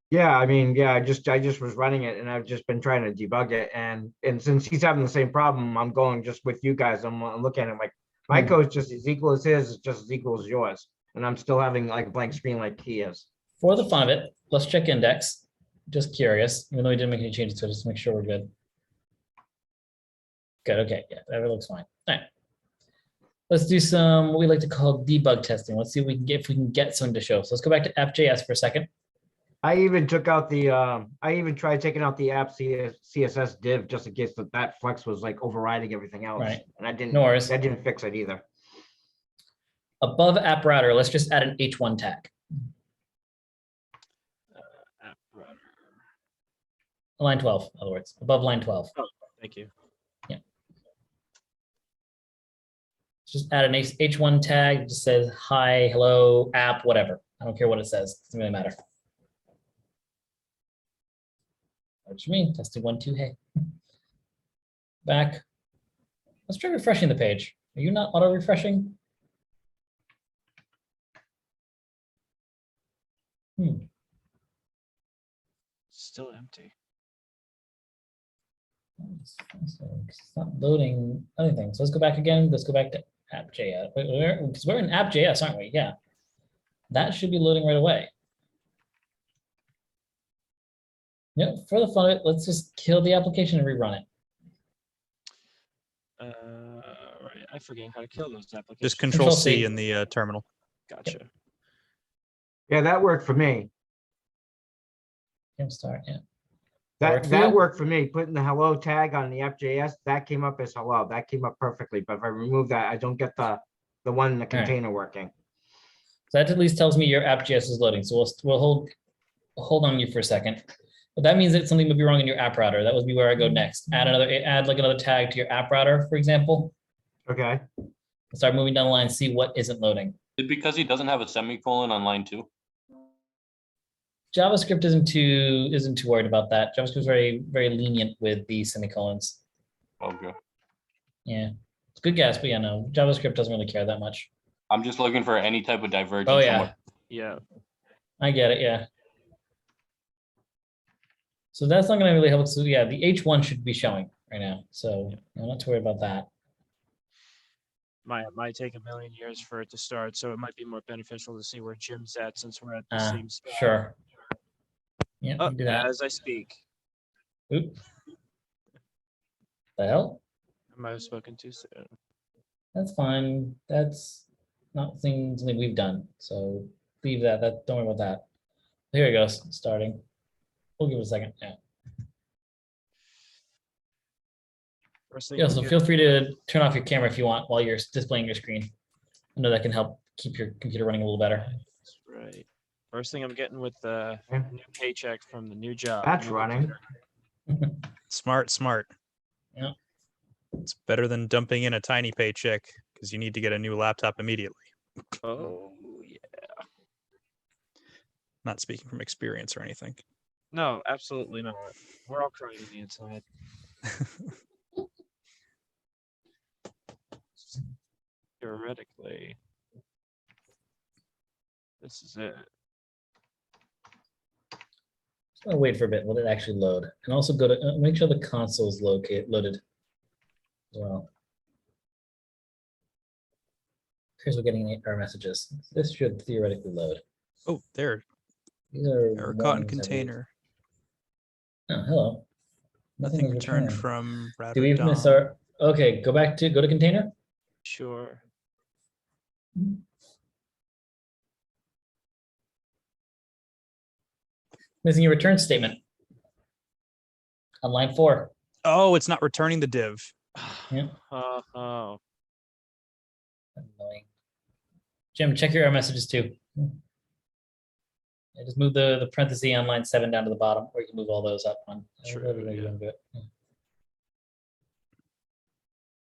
Yeah, I mean, yeah, I just was running it, and I've just been trying to debug it, and since he's having the same problem, I'm going just with you guys. I'm looking at it like my code's just as equal as his, it's just as equal as yours, and I'm still having like a blank screen like he is. For the fun of it, let's check index. Just curious, even though we didn't make any changes to it, just to make sure we're good. Good, okay, yeah, that looks fine. All right. Let's do some, what we like to call debug testing. Let's see if we can get something to show. So let's go back to app.js for a second. I even took out the, I even tried taking out the app CSS div just in case that flex was like overriding everything else. Right. And I didn't, No worries. that didn't fix it either. Above app router, let's just add an h1 tag. App router. Line 12, in other words, above line 12. Thank you. Just add an h1 tag. It just says hi, hello, app, whatever. I don't care what it says. It doesn't really matter. Works for me. Testing 1, 2, hey. Back. Let's try refreshing the page. Are you not auto refreshing? Still empty. It's not loading anything. So let's go back again. Let's go back to app.js. Because we're in app.js, aren't we? Yeah. That should be loading right away. Yeah, for the fun of it, let's just kill the application and rerun it. Right. I forget how to kill those applications. Just Control C C in the terminal. Gotcha. Yeah, that worked for me. Start, yeah. That Worked for you? worked for me. Putting the hello tag on the app.js, that came up as hello. That came up perfectly. But if I remove that, I don't get the one in the container working. So that at least tells me your app.js is loading. So we'll hold on you for a second. But that means that something would be wrong in your app router. That would be where I go next. Add like another tag to your app router, for example. Okay. Start moving down the line, see what isn't loading. Is it because he doesn't have a semicolon on line 2? JavaScript isn't too worried about that. JavaScript is very, very lenient with the semicolons. Okay. Yeah, it's a good guess, but yeah, no, JavaScript doesn't really care that much. I'm just looking for any type of divergence. Oh from yeah, what- Yeah. I get it. Yeah. So that's not going to really help. So yeah, the H1 should be showing right now. So I'm not too worried about that. Might take a million years for it to start, so it might be more beneficial to see where Jim's at since we're at the same spot. Sure. Yeah, we can do that. As I speak. Oop. The hell? I might have spoken too soon. That's fine. That's not something we've done, so leave that, don't worry about that. Here it goes, starting. We'll give it a second, yeah. First thing Yeah, I'm so getting- feel free to turn off your camera if you want while you're displaying your screen. I know that can help keep your computer running a little better. That's right. First thing I'm getting with the Okay. new paycheck from the new job. That's new running. computer. Smart. Yeah. It's better than dumping in a tiny paycheck because you need to get a new laptop immediately. Oh, yeah. Not speaking from experience or anything. No, absolutely not. We're all crying on the inside. Theoretically, this is it. I'll wait for a bit. Let it actually load, and also go to make sure the console is loaded as well. Here's we're getting error messages. This should theoretically load. Oh, there. These are Error caught in warnings, I believe. container. Oh, hello. Nothing was returned returned. from router. Do we miss DOM. our? Okay, go to container. Sure. Missing your return statement on line 4. Oh, it's not returning the div. Yeah. Oh. Annoying. Jim, check your error messages too. Yeah, just move the parenthesis on line 7 down to the bottom, or you can move all those up one. True, Whatever way you yeah. wanna do it. Yeah.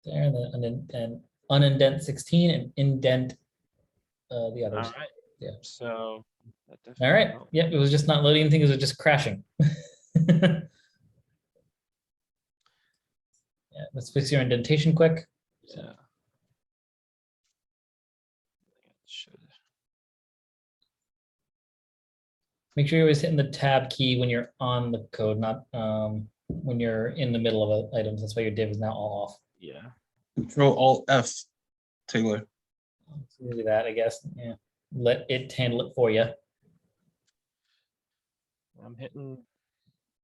There, and unindent 16 and indent the All others. right. Yeah. So. that All definitely right. helped. Yep, it was just not loading anything. It was just crashing. Yeah, let's fix your indentation quick. Yeah. Should. Make sure you're always hitting the tab key when you're on the code, not when you're in the middle of items. That's why your div is now all off. Yeah. Control Alt F, Taylor. It's really that, I guess. Yeah. Let it handle it for you. I'm hitting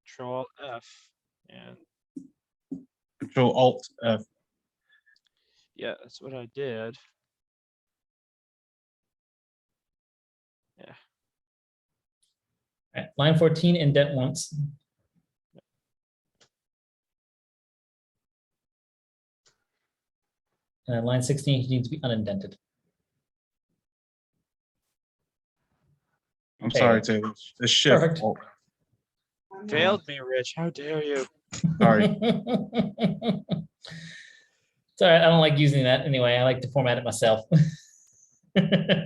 Control F and Control Alt F. yeah, that's what I did. Yeah. All right, line 14, indent once. And then line 16 needs to be unindented. I'm There sorry, you Taylor. The shift. Perfect. Alt. Failed me, Rich. How dare you? Sorry. It's all right. I don't like using that anyway. I like to format it myself. Good.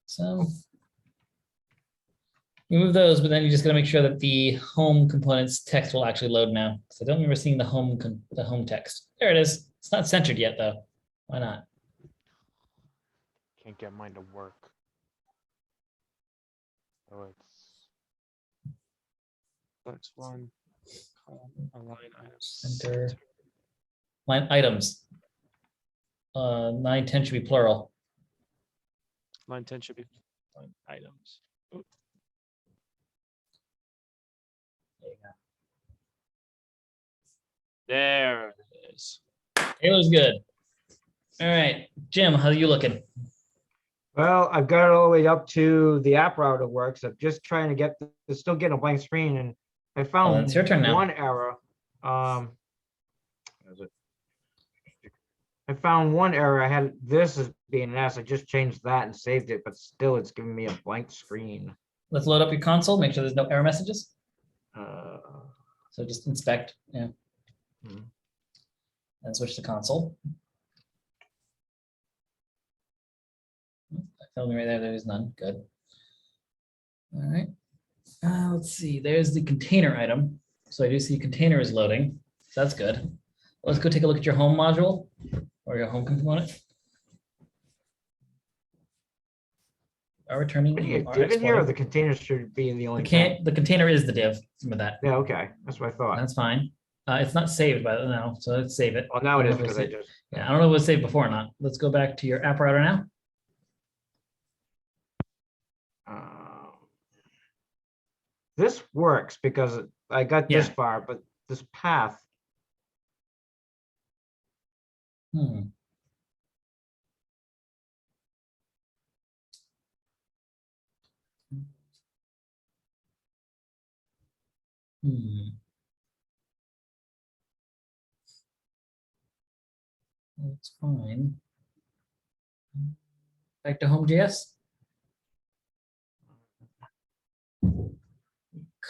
So you move those, but then you just got to make sure that the home components text will actually load now. So I don't remember seeing the home text. There it is. It's not centered yet though. Why not? Can't get mine to work. Oh, it's Flex one. Column, align items. Center. Line items. 9, 10 should be plural. Line 10 should be line items. Oop. There you go. There it is. Taylor's good. All right, Jim, how are you looking? Well, I've got it all the way up to the app router works. I'm just trying to get, still getting a blank screen, and I found it's your turn now. one error. What is it? I found one error. I had this as being an S. I just changed that and saved it, but still it's giving me a blank screen. Let's load up your console. Make sure there's no error messages. Uh, So just inspect, yeah. Hmm. And switch to console. Tell me right there, there is none. Good. All right. Let's see. There's the container item. So I do see container is loading. So that's good. Let's go take a look at your home module or your home component. Are returning. Are you are div in here, or exporting. the container should be in the only thing? The container is the div. Some of that. Yeah, okay, that's what I thought. That's fine. It's not saved by now, so let's save it. Well, now it I is don't know if because I it was just. Yeah, I don't know if it was saved before or not. Let's go back to your app router now. This works because I got this Yeah. far, but this path. Hmm. Hmm. That's fine. Back to home.js.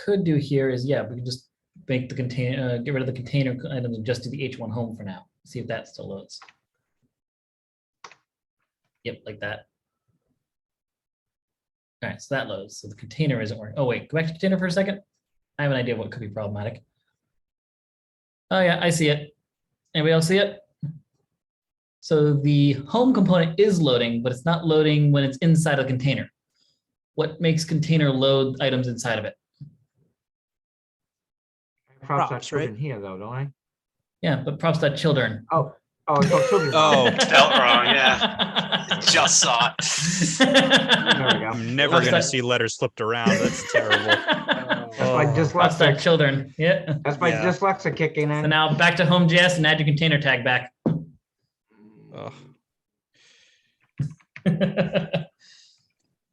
Could do here is, yeah, we can just make the container, get rid of the container items and just do the h1 home for now. See if that still loads. Yep, like that. All right, so that loads. So the container isn't working. Oh wait, go back to container for a second. I have an idea of what could be problematic. Oh yeah, I see it. Anybody else see it? So the home component is loading, but it's not loading when it's inside a container. What makes container load items inside of it? Props Props, are right? in here though, don't I? Yeah, but props.children. Oh, it's called children's. Oh. Spelled wrong, yeah. Just saw it. There we go. I'm never Props gonna dot- see letters flipped around. That's terrible. That's my Oh. dyslexic. Props.children. Yeah. That's my Yeah. dyslexic kicking So in. now back to home.js and add your container tag back. Ugh. There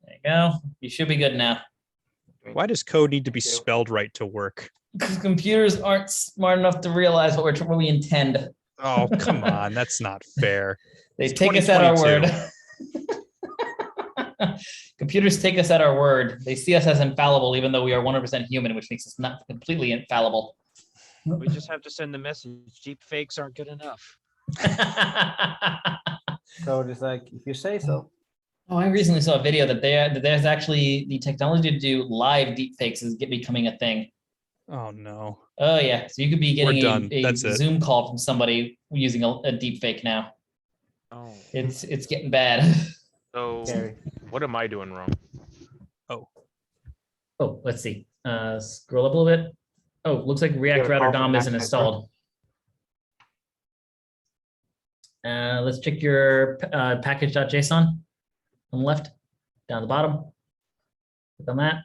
you go. You should be good now. Why does code need to be spelled right to work? Because computers aren't smart enough to realize what we intend. Oh, come on. That's not fair. They It's take us at our word. 2022. Computers take us at our word. They see us as infallible, even though we are 100% human, which makes us not completely infallible. We just have to send the message. Deep fakes aren't good enough. So it's like, if you say so. Oh, I recently saw a video that there's actually the technology to do live deepfakes is becoming a thing. Oh no. Oh yeah, so you could be We're getting done. a That's it. Zoom call from somebody using a deep fake now. Oh. It's getting bad. So Scary. what am I doing wrong? Oh, let's see. Scroll up a little bit. Oh, looks like React Get a Router call from DOM isn't Mac installed. Let's check your package.json on the left, down the bottom. Click on that.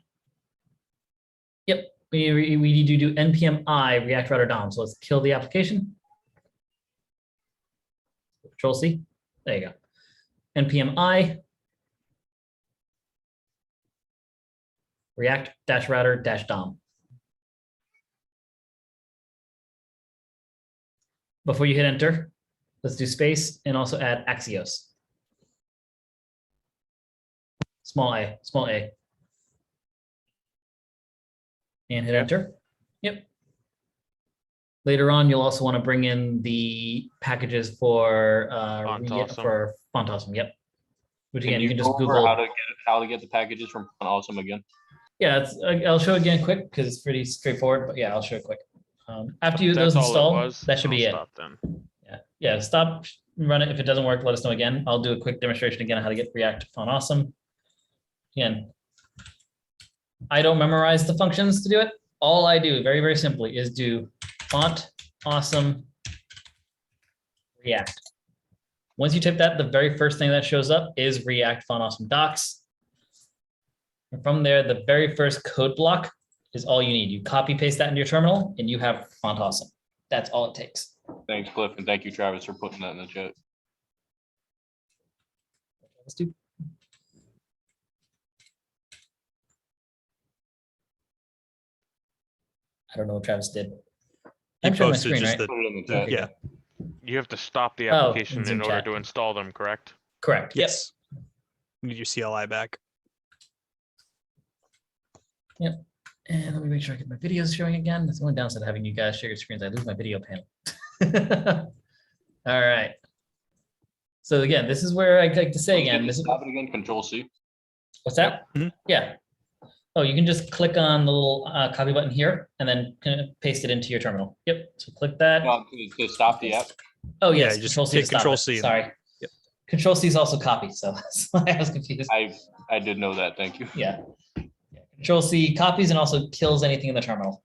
Yep, we need to do npm I React Router DOM. So let's kill the application. Control C. There you go. npm I React-router-DOM. Before you hit enter, let's do space and also add Axios. Small a. And hit enter. Yep. Later on, you'll also want to bring in the packages for Font Awesome. Yep. Which again, you can just go over Google. how to get the packages from Font Awesome again? Yeah, I'll show it again quick because it's pretty straightforward. But yeah, I'll show it quick. After you That's those all it install, was? that should be I'll it. stop then. Yeah. Stop, run it. If it doesn't work, let us know again. I'll do a quick demonstration again on how to get React Font Awesome. Again, I don't memorize the functions to do it. All I do, very, very simply, is do Font Awesome React. Once you type that, the very first thing that shows up is React Font Awesome Docs. And from there, the very first code block is all you need. You copy paste that into your terminal and you have Font Awesome. That's all it takes. Thanks, Cliff, and thank you, Travis, for putting that in the chat. Let's do. I don't know what Travis did. He I'm showing my posted screen, just right? Put it in the chat. Yeah. You have to stop the Oh, application in Zoom in order chat. to install them, correct? Correct. Yep. Yes. You need your CLI back. Yep. And let me make sure I get my videos showing again. That's the only downside of having you guys share your screens. I lose my video panel. All right. So again, this is where I like to say again. This is Stop it again, Control C. what's that? Mhm. Yeah. Oh, you can just click on the little copy button here and then paste it into your terminal. Yep. So click that. To stop the app. Oh yes, just Control C. hit to stop Control it. C and- Sorry. Yep. Control C is also copy, so that's why I was confused. I did know that. Thank you. Yeah. Control C copies and also kills anything in the terminal.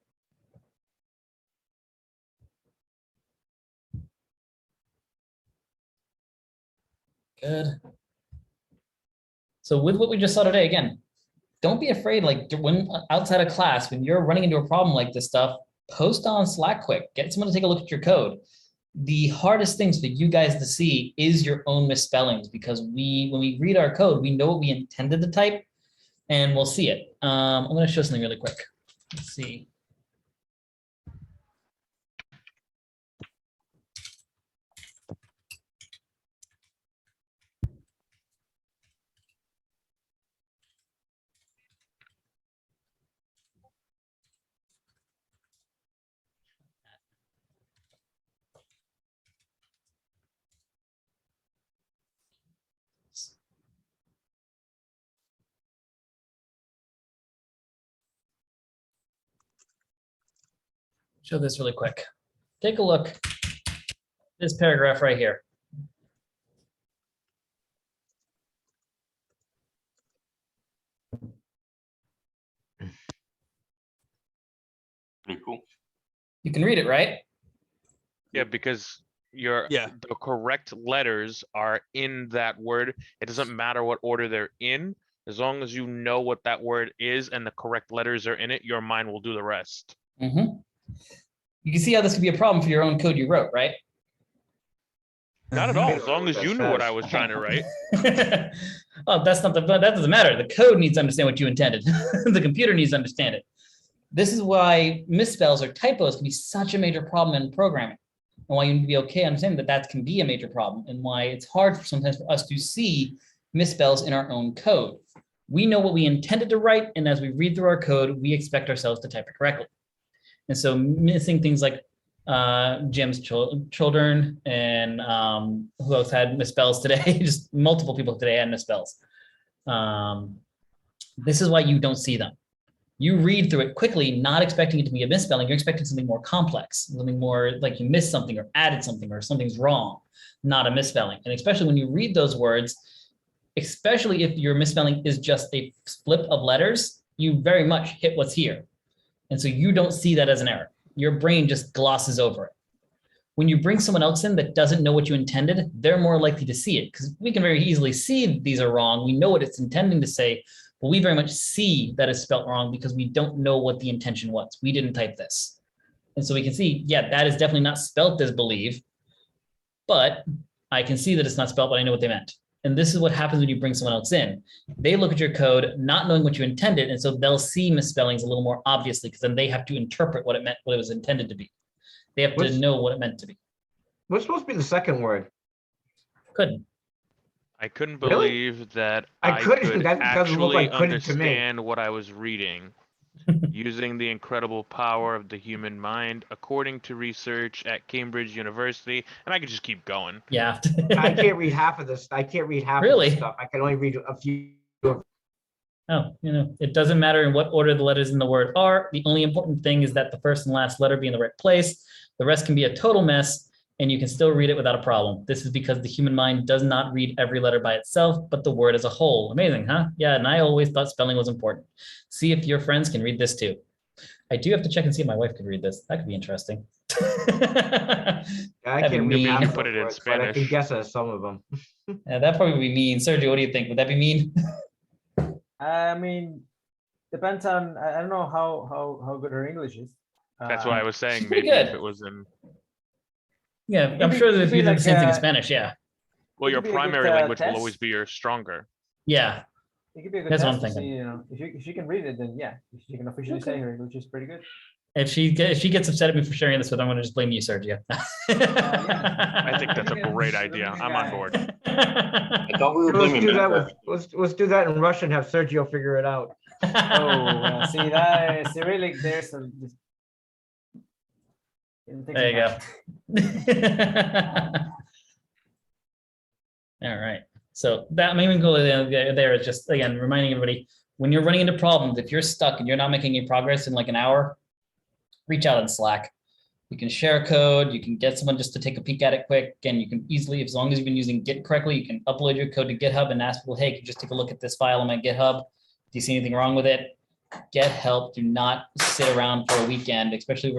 Good. So with what we just saw today, again, don't be afraid, like when outside of class, when you're running into a problem like this stuff, post on Slack quick, get someone to take a look at your code. the hardest things for you guys to see is your own misspellings, because when we read our code, we know what we intended to type, and we'll see it. I'm going to show something really quick. Let's see. Show this really quick. Take a look. This paragraph right here. Pretty cool. You can read it, right? Yeah, because Yeah. the correct letters are in that word. It doesn't matter what order they're in. As long as you know what that word is and the correct letters are in it, your mind will do the rest. Mm-hmm. You can see how this could be a problem for your own code you wrote, right? Not at all, as long as you knew what I was trying to write. Oh, that doesn't matter. The code needs to understand what you intended. The computer needs to understand it. This is why misspells or typos can be such a major problem in programming, and why you need to be okay understanding that that can be a major problem, and why it's hard sometimes for us to see misspells in our own code. We know what we intended to write, and as we read through our code, we expect ourselves to type it correctly. And so missing things like Jim's children and who else had misspells today? Just multiple people today had misspells. This is why you don't see them. You read through it quickly, not expecting it to be a misspelling. You're expecting something more complex, something more like you missed something or added something or something's wrong, not a misspelling. And especially when you read those words, especially if your misspelling is just a flip of letters, you very much hit what's here. And so you don't see that as an error. Your brain just glosses over it. When you bring someone else in that doesn't know what you intended, they're more likely to see it, because we can very easily see these are wrong. We know what it's intending to say, but we very much see that it's spelled wrong because we don't know what the intention was. We didn't type this. And so we can see, yeah, that is definitely not spelt as believe, but I can see that it's not spelled, but I know what they meant. And this is what happens when you bring someone else in. They look at your code, not knowing what you intended, and so they'll see misspellings a little more obviously, because then they have to interpret what it meant, what it was intended to be. They have to know what it meant to be. What's supposed to be the second word? Couldn't. I couldn't Really? believe that I couldn't. could That doesn't look actually like couldn't to me. understand what I was reading. Using the incredible power of the human mind, according to research at Cambridge University, and I could just keep going. Yeah. I can't read half of this. I can't read half of Really? this stuff. I can only read a few. Oh, it doesn't matter in what order the letters in the word are. The only important thing is that the first and last letter be in the right place. The rest can be a total mess, and you can still read it without a problem. This is because the human mind does not read every letter by itself, but the word as a whole. Amazing, huh? Yeah, and I always thought spelling was important. See if your friends can read this too. I do have to check and see if my wife could read this. That could be interesting. I That'd be can't read mean. half of Put it in words, but I can Spanish. guess at some of them. Yeah, that'd probably be mean. Sergio, what do you think? Would that be mean? I mean, depends on, I don't know how good her English is. That's why I was saying pretty maybe if good. it was in, Yeah, It'd I'm be- sure that it'd if be you do the like, same thing in uh, Spanish, yeah. well, It your could be a good, primary language will test. always be your stronger. Yeah, It could be a good That's what test I'm to see, thinking. if you can read it, then yeah, if you can officially say her English is pretty good. if she gets upset at me for sharing this with her, I'm going to just blame you, Sergio. I think that's a great idea. I'm on board. I thought we were Let's blaming do that Minecraft. with, let's do that in Russian. Have Sergio figure it out. Oh, see that is really, there's a. There you go. All right. So that main goal there is just, again, reminding everybody, when you're running into problems, if you're stuck and you're not making any progress in like an hour, reach out on Slack. You can share code. You can get someone just to take a peek at it quick. And you can easily, as long as you've been using Git correctly, you can upload your code to GitHub and ask people, hey, can you just take a look at this file on my GitHub? Do you see anything wrong with it? Get help. Do not sit around for a weekend, especially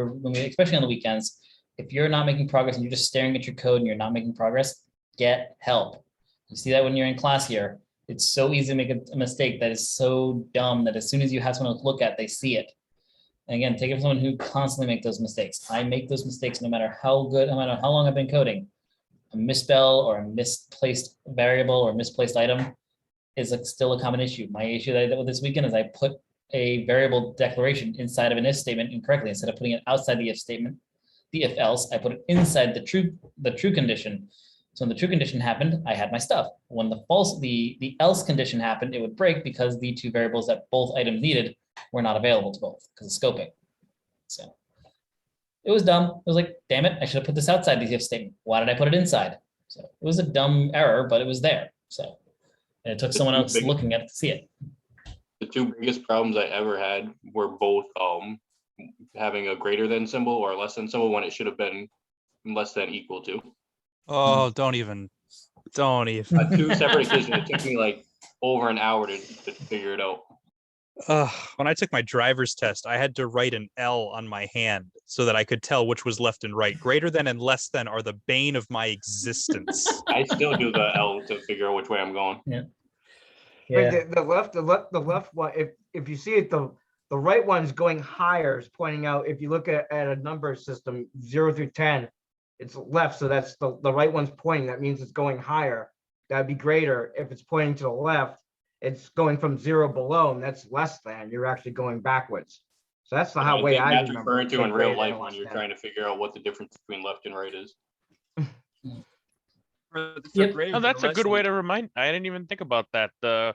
especially on the weekends. If you're not making progress and you're just staring at your code and you're not making progress, get help. You see that when you're in class here. It's so easy to make a mistake that is so dumb that as soon as you have someone to look at, they see it. And again, take it from someone who constantly make those mistakes. I make those mistakes no matter how good, no matter how long I've been coding. A misspell or a misplaced variable or misplaced item is still a common issue. My issue that I did with this weekend is I put a variable declaration inside of an if statement incorrectly. Instead of putting it outside the if statement, the if else, I put it inside the true condition. So when the true condition happened, I had my stuff. When the else condition happened, it would break because the two variables that both items needed were not available to both because of scoping. So it was dumb. It was like, damn it, I should have put this outside the if statement. Why did I put it inside? So it was a dumb error, but it was there. So and it took someone else looking at it to see it. The two biggest problems I ever had were both having a greater than symbol or less than symbol when it should have been less than equal to. Oh, don't even. Two separate occasions. It took me like over an hour to figure it out. When I took my driver's test, I had to write an L on my hand so that I could tell which was left and right. Greater than and less than are the bane of my existence. I still do the L to figure out which way I'm going. Yeah. But the left one, if you see it, the right one's going higher, is pointing out, if you look at a number system, 0 through 10, it's left, so that's the right one's pointing, that means it's going higher. That'd be greater. If it's pointing to the left, it's going from 0 below, and that's less than, you're actually going backwards. So that's the way I That's remember. referring to in greater real than life or when less you're than. trying to figure out what the difference between left and right is. Yep. Oh, that's a good way to remind. I didn't even think about that. The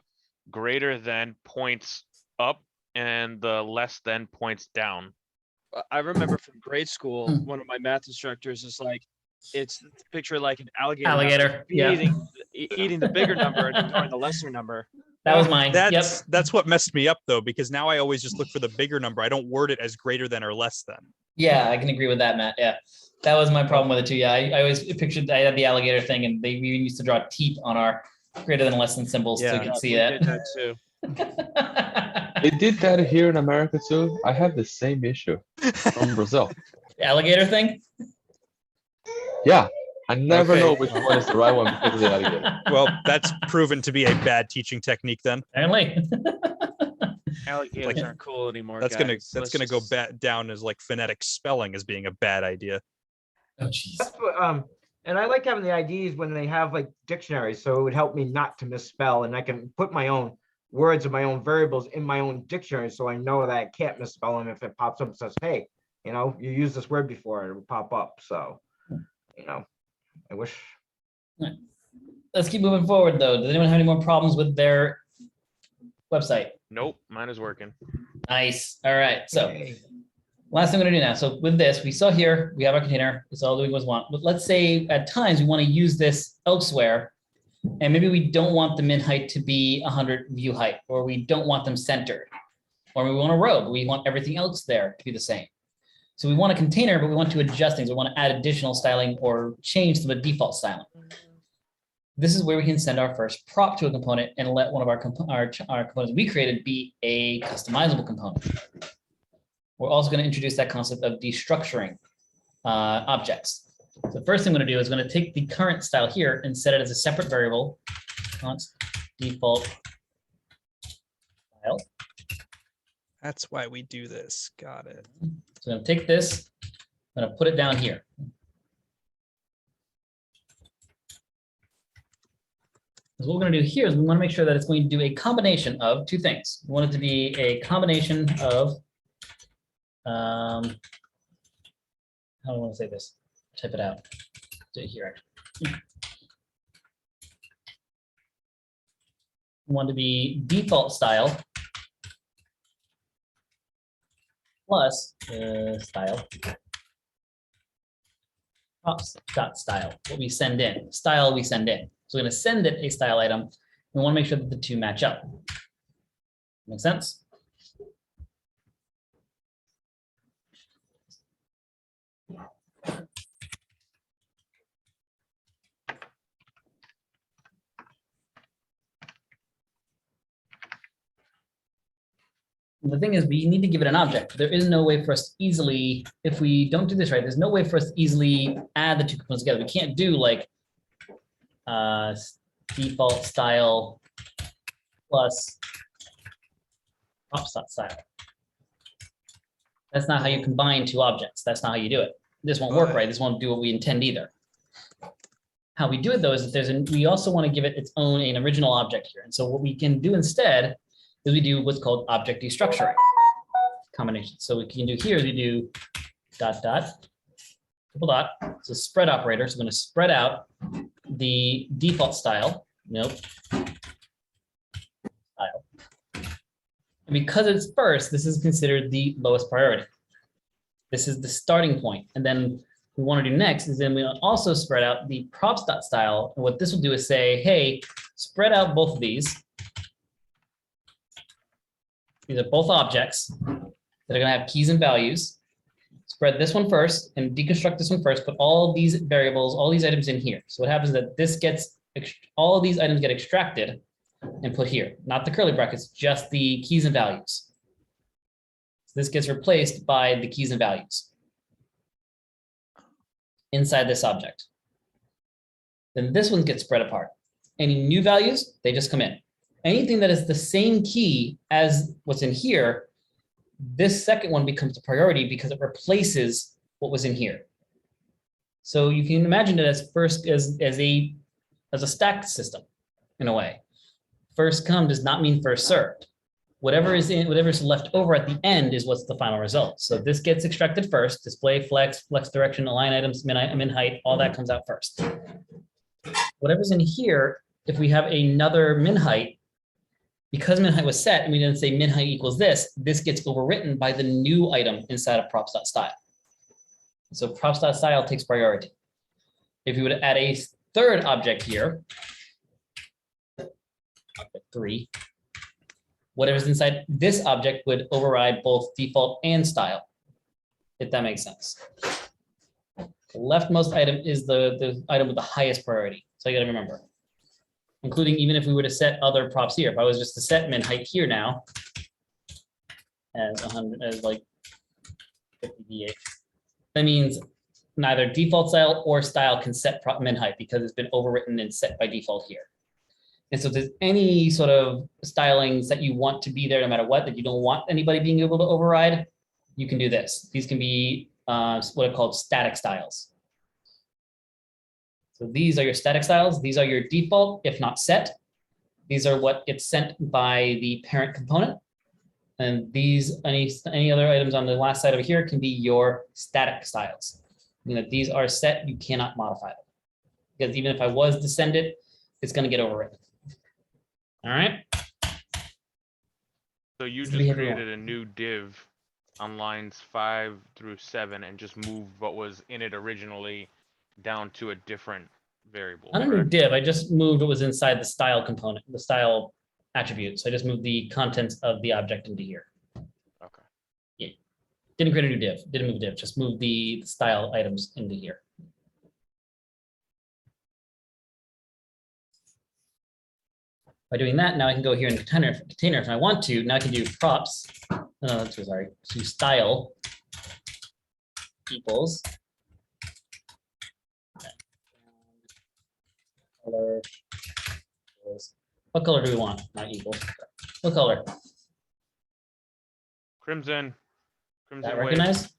greater than points up and the less than points down. I remember from grade school, one of my math instructors is like, it's picture like an alligator. Alligator, yeah. Eating the bigger number and ignoring the lesser number. That was mine. That's what messed me up though, because now I always just look for the bigger number. I don't word it as greater than or less than. Yeah, I can agree with that, Matt. Yeah, that was my problem with it too. Yeah, I always pictured I had the alligator thing, and they even used to draw teeth on our greater than less than symbols so you could see we that. did that too. They did that here in America too. I have the same issue from Brazil. The alligator thing? Yeah, I never Okay. know which one is the right one because of the alligator. Well, that's proven to be a bad teaching technique then. Apparently. Alligators aren't cool anymore. That's guys. gonna Let's go just- down as like phonetic spelling as being a bad idea. Oh, jeez. That's what, and I like having the IDs when they have like dictionaries, so it would help me not to misspell, and I can put my own words and my own variables in my own dictionary, so I know that I can't misspell them if it pops up and says, hey, you used this word before, it will pop up. So, I wish. Let's keep moving forward though. Does anyone have any more problems with their website? Nope, mine is working. Nice. All right. So last thing I'm gonna do now. So with this, we saw here, we have our container. It's all doing what we want. But let's say at times we want to use this elsewhere, and maybe we don't want the min height to be 100 view height, or we don't want them centered, or we want a row, but we want everything else there to be the same. So we want a container, but we want to adjust things. We want to add additional styling or change to the default styling. This is where we can send our first prop to a component and let one of our components we created be a customizable component. We're also going to introduce that concept of destructuring objects. So the first thing I'm going to do is going to take the current style here and set it as a separate variable, const default style. That's why we do this. Got it. So I'm going to take this, I'm going to put it down here. So what we're going to do here is we want to make sure that it's going to do a combination of two things. We want it to be a combination of, how do I want to say this? Type it out. Do it here, actually. We want it to be default style plus style props.style, what we send in, style we send in. So we're going to send it a style item. We want to make sure that the two match up. Make sense? The thing is, we need to give it an object. There is no way for us to easily, if we don't do this right, there's no way for us to easily add the two components together. We can't do like default style plus props.style. That's not how you combine two objects. That's not how you do it. This won't work right. This won't do what we intend either. How we do it though is that we also want to give it its own an original object here. And so what we can do instead is we do what's called object destructuring combination. So what we can do here is we do dot dot triple dot. It's a spread operator. So I'm going to spread out the default style. Nope. Style. And because it's first, this is considered the lowest priority. This is the starting point. And then we want to do next is then we'll also spread out the props.style. And what this will do is say, hey, spread out both of these. These are both objects that are going to have keys and values. Spread this one first and deconstruct this one first, put all these variables, all these items in here. So what happens is that this gets, all of these items get extracted and put here, not the curly brackets, just the keys and values. So this gets replaced by the keys and values inside this object. Then this one gets spread apart. Any new values, they just come in. Anything that is the same key as what's in here, this second one becomes a priority because it replaces what was in here. So you can imagine it as first as a stacked system in a way. First come does not mean first served. Whatever's left over at the end is what's the final result. So this gets extracted first, display, flex direction, align items, min height, all that comes out first. Whatever's in here, if we have another min height, because min height was set and we didn't say min height equals this gets overwritten by the new item inside of props.style. So props.style takes priority. If you would add a third object here, object 3, whatever's inside this object would override both default and style, if that makes sense. The leftmost item is the item with the highest priority. So you got to remember, including even if we were to set other props here. If I was just to set min height here now as 100, as like 50 VH, that means neither default style or style can set prop min height because it's been overwritten and set by default here. And so if there's any sort of stylings that you want to be there no matter what, that you don't want anybody being able to override, you can do this. These can be what are called static styles. So these are your static styles. These are your default, if not set. These are what gets sent by the parent component. And these, any other items on the last side over here can be your static styles. You know, these are set, you cannot modify them. Because even if I was to send it, it's going to get overwritten. All right. So you just created a new div on lines 5 through 7 and just moved what was in it originally down to a different variable. I don't know div. I just moved what was inside the style component, the style attribute. So I just moved the contents of the object into here. Okay. Yeah. Didn't create a new div. Didn't move div. Just moved the style items into here. By doing that, now I can go here in container if I want to. Now I can do props. Sorry, to style equals color. What color do we want? Not equals. What color? Crimson. Crimson. That recognize?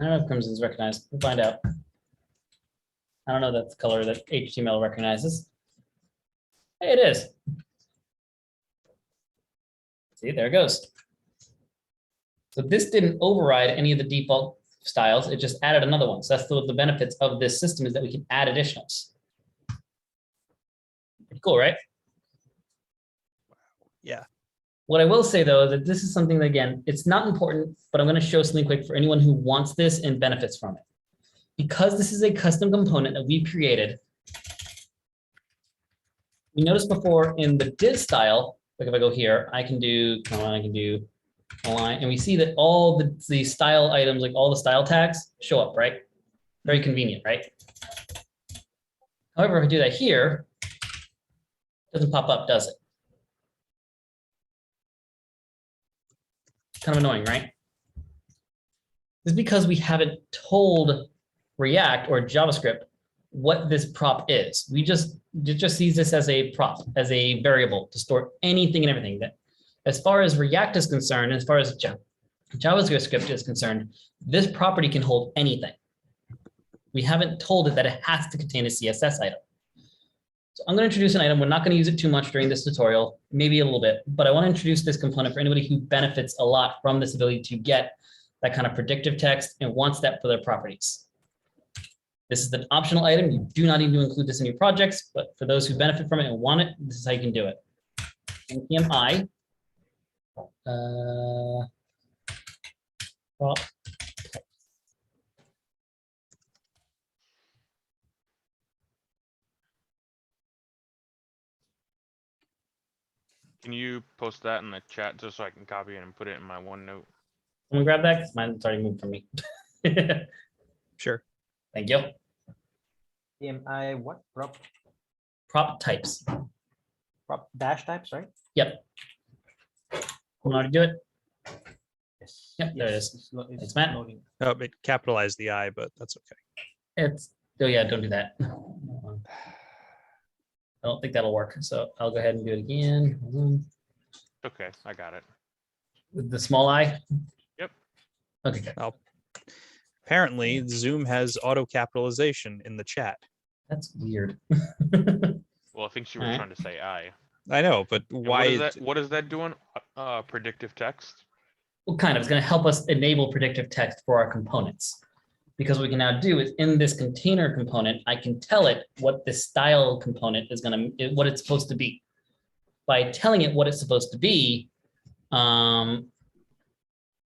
I don't know if crimson is recognized. We'll find out. I don't know that's the color that HTML recognizes. Hey, it is. See, there it goes. So this didn't override any of the default styles. It just added another one. So that's the benefits of this system is that we can add additionals. Pretty cool, right? Yeah. What I will say, though, that this is something that, again, it's not important, but I'm going to show something quick for anyone who wants this and benefits from it. Because this is a custom component that we created, we noticed before in the div style, like if I go here, I can do align, and we see that all the style items, like all the style tags show up, right? Very convenient, right? However, if I do that here, it doesn't pop up, does it? Kind of annoying, right? This is because we haven't told React or JavaScript what this prop is. It just sees this as a prop, as a variable to store anything and everything. That, as far as React is concerned, as far as JavaScript is concerned, this property can hold anything. We haven't told it that it has to contain a CSS item. So I'm going to introduce an item. We're not going to use it too much during this tutorial, maybe a little bit, but I want to introduce this component for anybody who benefits a lot from this ability to get that kind of predictive text and wants that for their properties. This is an optional item. You do not need to include this in your projects, but for those who benefit from it and want it, this is how you can do it. npm I prop Can you post that in the chat just so I can copy it and put it in my OneNote? I'm gonna grab that because mine's already moved from me. Sure. Thank you. TMI what? Prop types. Prop dash types, right? Yep. Who know how to do it? Yes. Yep, there it yes, is. it's Thanks, Matt. loading. Oh, it capitalized the I, but that's okay. It's, oh yeah, don't do that. I don't think that'll work. So I'll go ahead and do it again. Hold on. Okay, I got it. With the small I. Yep. Okay, good. Oh, apparently Zoom has auto capitalization in the chat. That's weird. Well, I think she was Alright. trying to say I. I know, but And why? What is that doing? Predictive text. Well, kind of, it's going to help us enable predictive text for our components. Because what we can now do is in this container component, I can tell it what the style component is going to, what it's supposed to be. By telling it what it's supposed to be,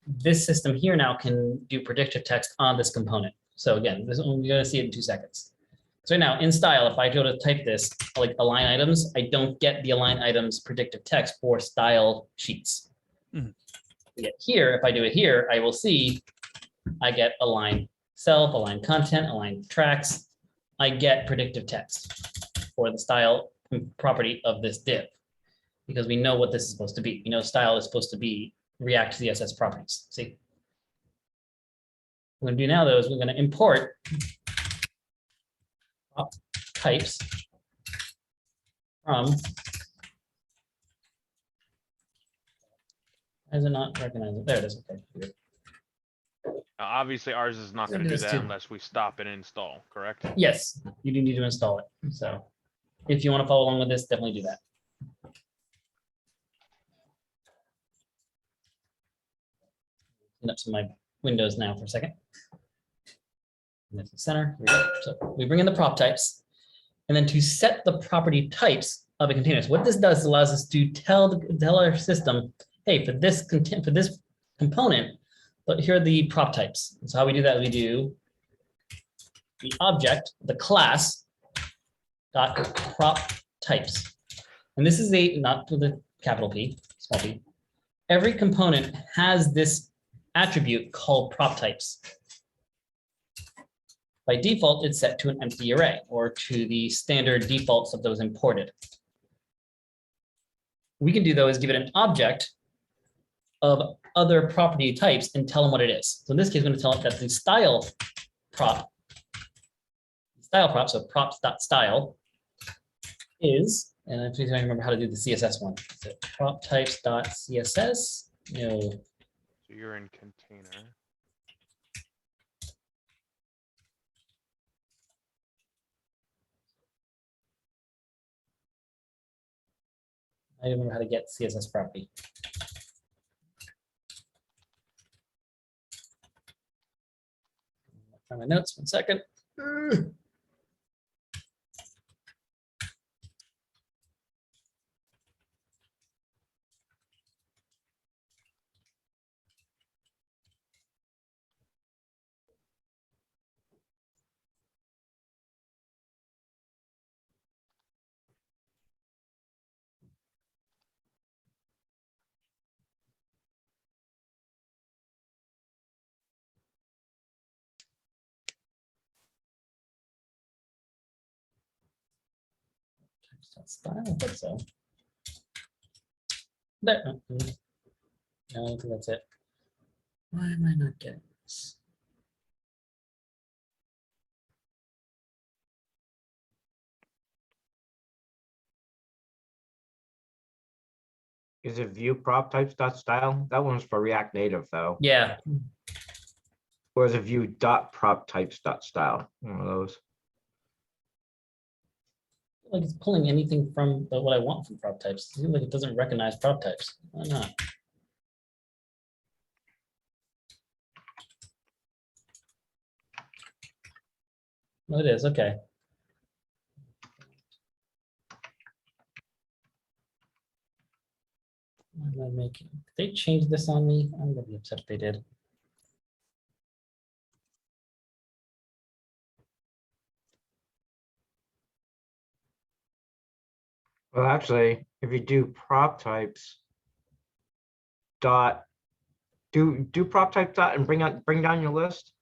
this system here now can do predictive text on this component. So again, this one, you're going to see it in 2 seconds. So right now in style, if I go to type this, like align items, I don't get the align items predictive text for style sheets. Mhm. Yet here, if I do it here, I will see I get align self, align content, align tracks. I get predictive text for the style property of this div because we know what this is supposed to be. We know style is supposed to be React CSS properties. See, what we're going to do now though is we're going to import types from. Why is it not recognizing? There it is. Okay. Weird. Obviously, ours is not Gonna going to do do this that too. unless we stop and install. Correct? Yes, you do need to install it. So if you want to follow along with this, definitely do that. Clean up some of my windows now for a second. And that's the center. Here we go. So we bring in the prop types, and then to set the property types of a container. So what this does is allows us to tell our system, hey, for this component, but here are the prop types. And so how we do that, we do the object, the class dot prop types. And this is a, not with a capital P, small p. Every component has this attribute called prop types. By default, it's set to an empty array or to the standard defaults of those imported. We can do though is give it an object of other property types and tell them what it is. So in this case, I'm going to tell it that the style prop, so props.style is, and I please remember how to do the CSS one. So prop types.css. No. So you're in container. I don't remember how to get CSS property. Find my notes, 1 second. Style, I think so. There. No, I don't think that's it. Why am I not getting this? Is it view prop types dot style? That one's for React Native though. Yeah, Or is it view dot prop types dot style? One of those. like it's pulling anything from what I want from prop types. It seems like it doesn't recognize prop types. Why not? No, it is, okay. Why am I making, did they change this on me? I'm gonna be upset if they did. Well, actually, if you do prop types dot, do prop type dot and bring down your list.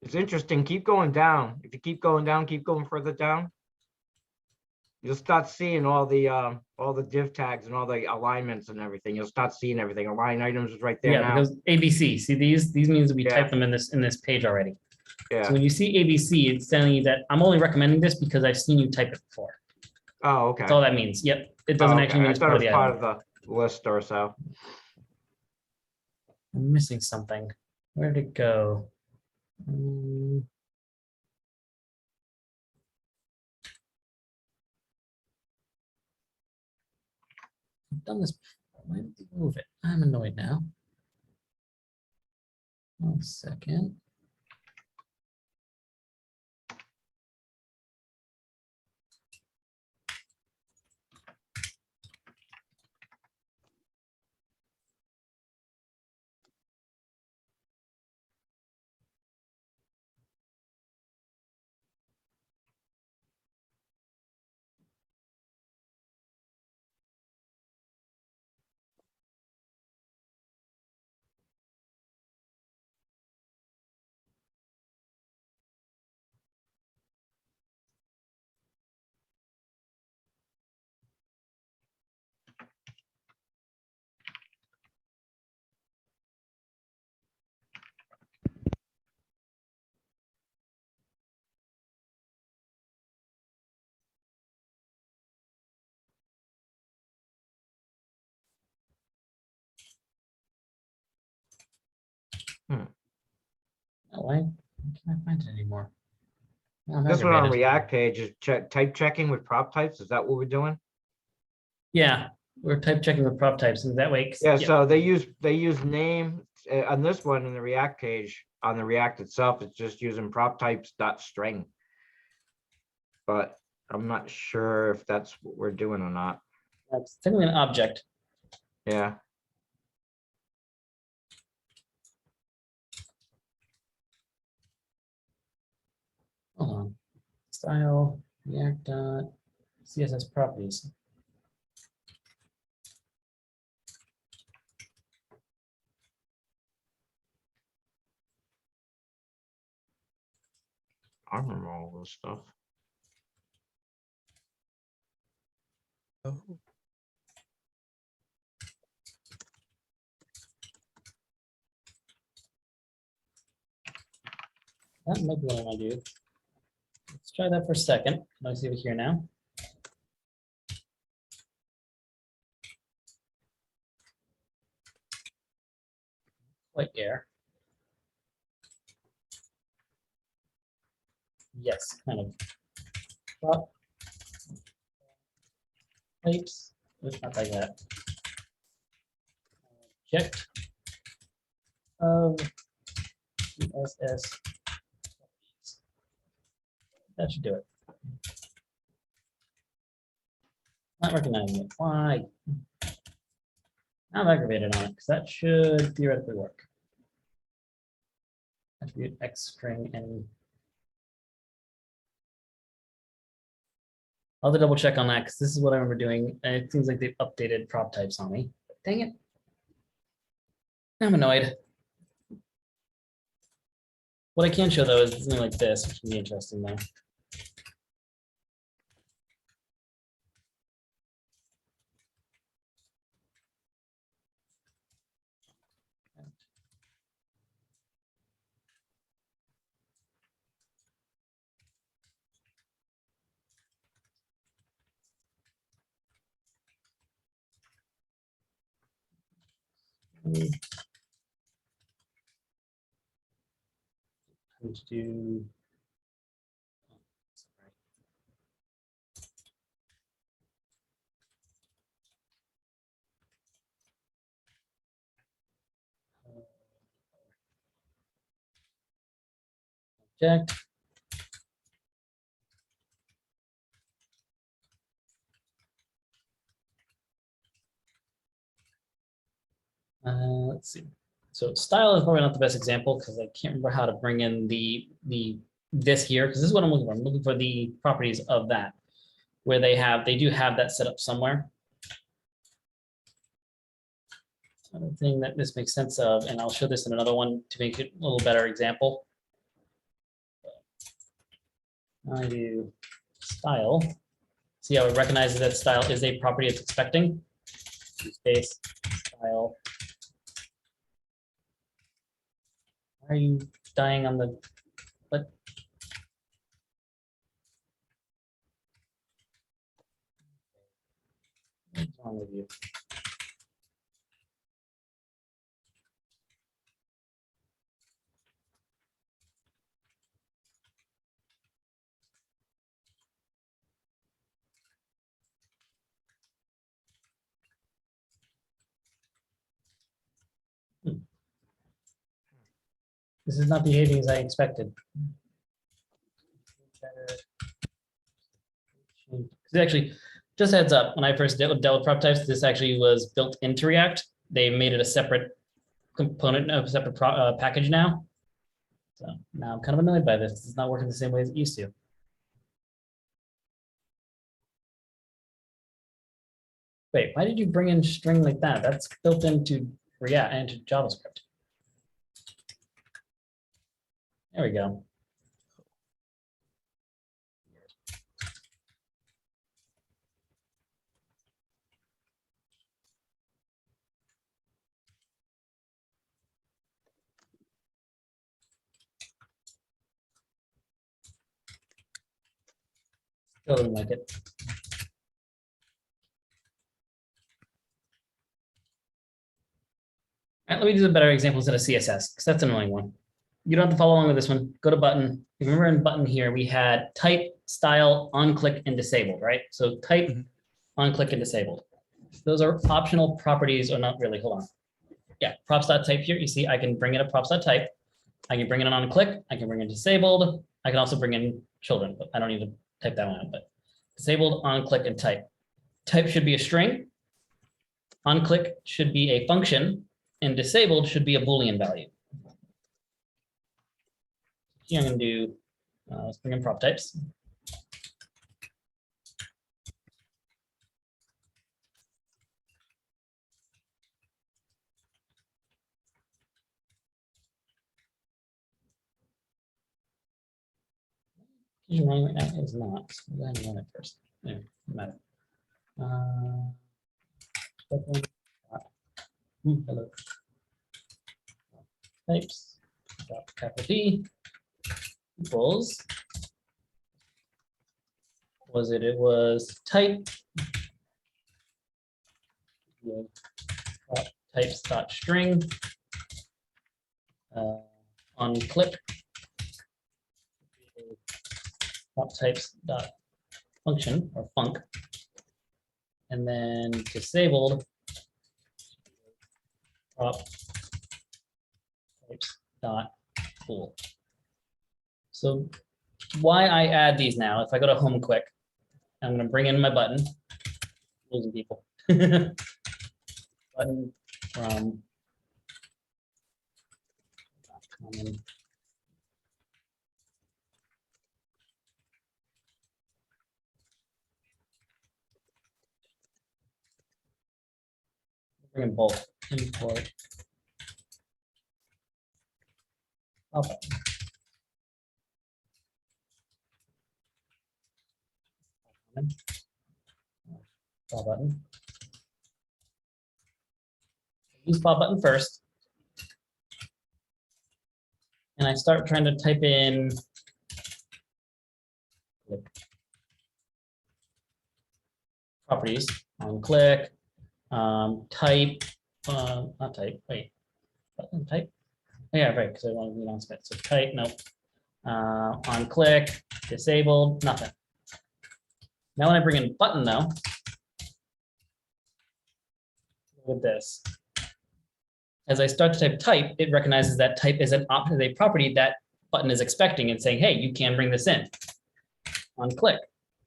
It's interesting. Keep going down. If you keep going down, keep going further down. You'll start seeing all the div tags and all the alignments and everything. You'll start seeing everything. Align items is right there Yeah, now. because ABC, see these means that we Yeah. typed them in this page already. So Yeah. when you see ABC, it's telling you that I'm only recommending this because I've seen you type it before. Oh, okay. That's all that means. Yep. It Oh, doesn't okay. actually mean I it's thought part it of was the part item. of the list or so. I'm missing something. Where did it go? I've done this before. Why did they move it? I'm annoyed now. 1 second. Oh, why can't I find it anymore? Now I'm This one on aggravated. React page is type checking with prop types. Is that what we're doing? Yeah, we're type checking with prop types, and that way. Yeah, Yep. so they use name on this one in the React page, on the React itself, it's just using prop types dot string. But I'm not sure if that's what we're doing or not. That's technically an object. Yeah. Hold on. Style, React dot, CSS properties. I remember all this stuff. Oh. That might be what I want to do. Let's try that for a second. Let's see it here now. Quite there. Yes, kind of. Prop types. It's not like that. Checked. CSS. That should do it. Not recognizing it. Why? I'm aggravated on it because that should theoretically work. Attribute X string and I'll have to double check on that because this is what I remember doing. And it seems like they've updated prop types on me. Dang it. I'm annoyed. What I can show though is something like this, which can be interesting though. Let's do. Check. Let's see. So style is probably not the best example because I can't remember how to bring in the this here, because this is what I'm looking for. I'm looking for the properties of that, where they do have that set up somewhere. Another thing that this makes sense of, and I'll show this in another one to make it a little better example. I do style. See how it recognizes that style is a property it's expecting. Space style. Why are you dying on the what? What's wrong with you? This is not behaving as I expected. Actually, just heads up, when I first dealt with prop types, this actually was built into React. They made it a separate component, a separate package now. So now I'm kind of annoyed by this. It's not working the same way as it used to. Wait, why did you bring in string like that? That's built into React and into JavaScript. There we go. Still didn't like it. All right, let me do a better example instead of CSS, because that's an annoying one. You don't have to follow along with this one. Go to button. Remember in button here, we had type, style, on click, and disabled, right? So type, on click, and disabled. Those are optional properties, or not really, hold on. Yeah, props.type here, you see I can bring in a props.type. I can bring in an on click, I can bring in disabled. I can also bring in children, but I don't need to type that one out, but disabled, on click, and type. Type should be a string. On click should be a function, and disabled should be a Boolean value. Here I'm going to do, let's bring in prop types. Is running right now? It's not. Go ahead and run it first. Yeah, matter. Hello. Types. Capital T equals. Was it? It was type. Types dot string. On click. Prop types dot function or func, and then disabled prop types dot bool. So why I add these now? If I go to home quick, I'm going to bring in my button. Losing people. Button from common. Bring in both. Import. Okay. Button. Use pop button first. And I start trying to type in properties on click, type, not type, wait. Button type? Oh, yeah, right, because I want to be on spec. So type, nope. On click, disabled, nothing. Now when I bring in button though, with this, as I start to type, it recognizes that type is a property that button is expecting and saying, hey, you can bring this in. On click,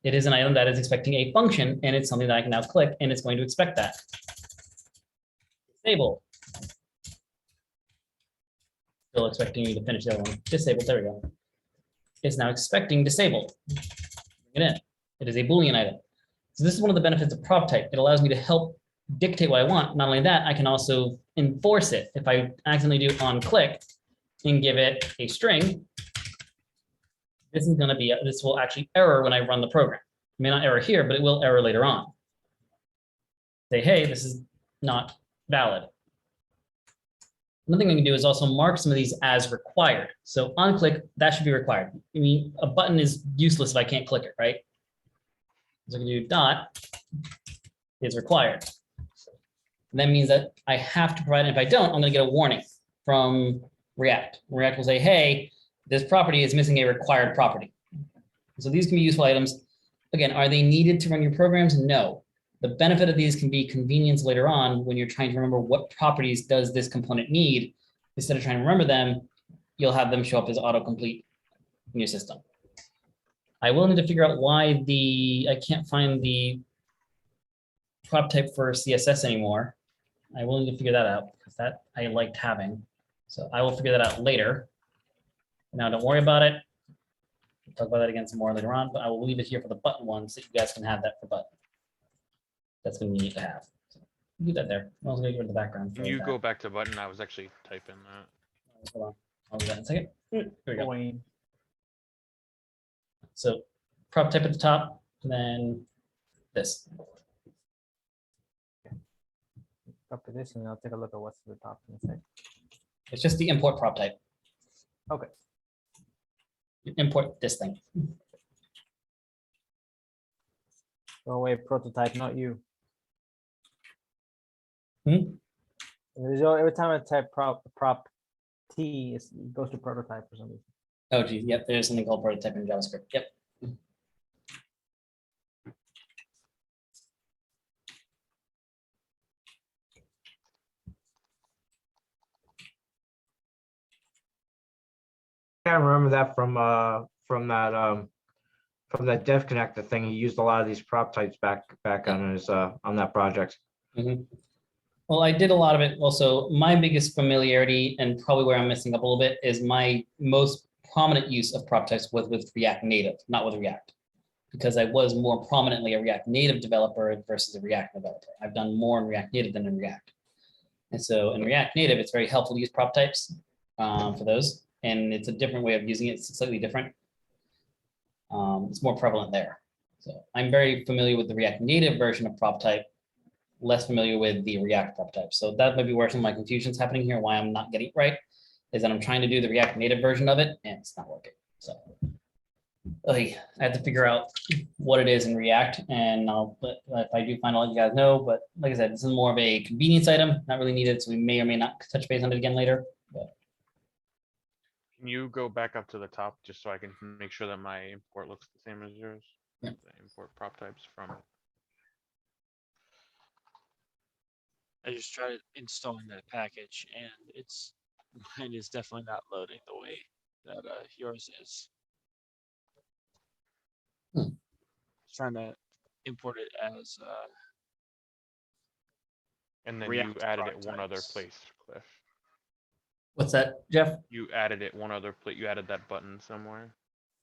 it is an item that is expecting a function, and it's something that I can now click, and it's going to expect that. Disable. Still expecting you to finish the other one. Disabled, there we go. It's now expecting disabled. Bring it in. It is a Boolean item. So this is one of the benefits of prop type. It allows me to help dictate what I want. Not only that, I can also enforce it. If I accidentally do on click and give it a string, this is going to be, this will actually error when I run the program. It may not error here, but it will error later on. Say, hey, this is not valid. Another thing we can do is also mark some of these as required. So on click, that should be required. I mean, a button is useless if I can't click it, right? So I can do dot is required. And that means that I have to provide it. If I don't, I'm going to get a warning from React. React will say, hey, this property is missing a required property. So these can be useful items. Again, are they needed to run your programs? No. The benefit of these can be convenience later on when you're trying to remember what properties does this component need. Instead of trying to remember them, you'll have them show up as autocomplete in your system. I will need to figure out why I can't find the prop type for CSS anymore. I will need to figure that out because that I liked having. So I will figure that out later. Now don't worry about it. We'll talk about that again some more later on, but I will leave it here for the button one so you guys can have that for button. That's going to be neat to have. So do that there. I was going to go to the background. Can you go back to button? I was actually typing that. Hold on. I'll do that in a second. Here we go. Point. So prop type at the top, and then this. Copy this and I'll take a look at what's at the top in a second. It's just the import prop type. Okay. You import this thing. Go away, prototype, not you. Every time I type prop T, it goes to prototype for some reason. Oh, geez. Yep. There's something called prototype in JavaScript. Yep. I remember that from that dev connector thing. He used a lot of these prop types back on his on that project. Well, I did a lot of it. Also, my biggest familiarity and probably where I'm messing up a little bit is my most prominent use of prop types with React Native, not with React, because I was more prominently a React Native developer versus a React developer. I've done more in React Native than in React. And so in React Native, it's very helpful to use prop types for those. And it's a different way of using it. It's slightly different. It's more prevalent there. So I'm very familiar with the React Native version of prop type, less familiar with the React prop type. So that might be where some of my confusion is happening here. Why I'm not getting it right is that I'm trying to do the React Native version of it and it's not working. So I have to figure out what it is in React, and if I do find, I'll let you guys know. But like I said, this is more of a convenience item, not really needed. So we may or may not touch base on it again later. But Can you go back up to the top just so I can make sure that my import looks the same as yours? Yeah. The import prop types from. I just tried installing that package and mine is definitely not loading the way that yours is. Trying to import it as And then React you added prop it one other types. place, Cliff. what's that, Jeff? You added it one other place. You added that button somewhere.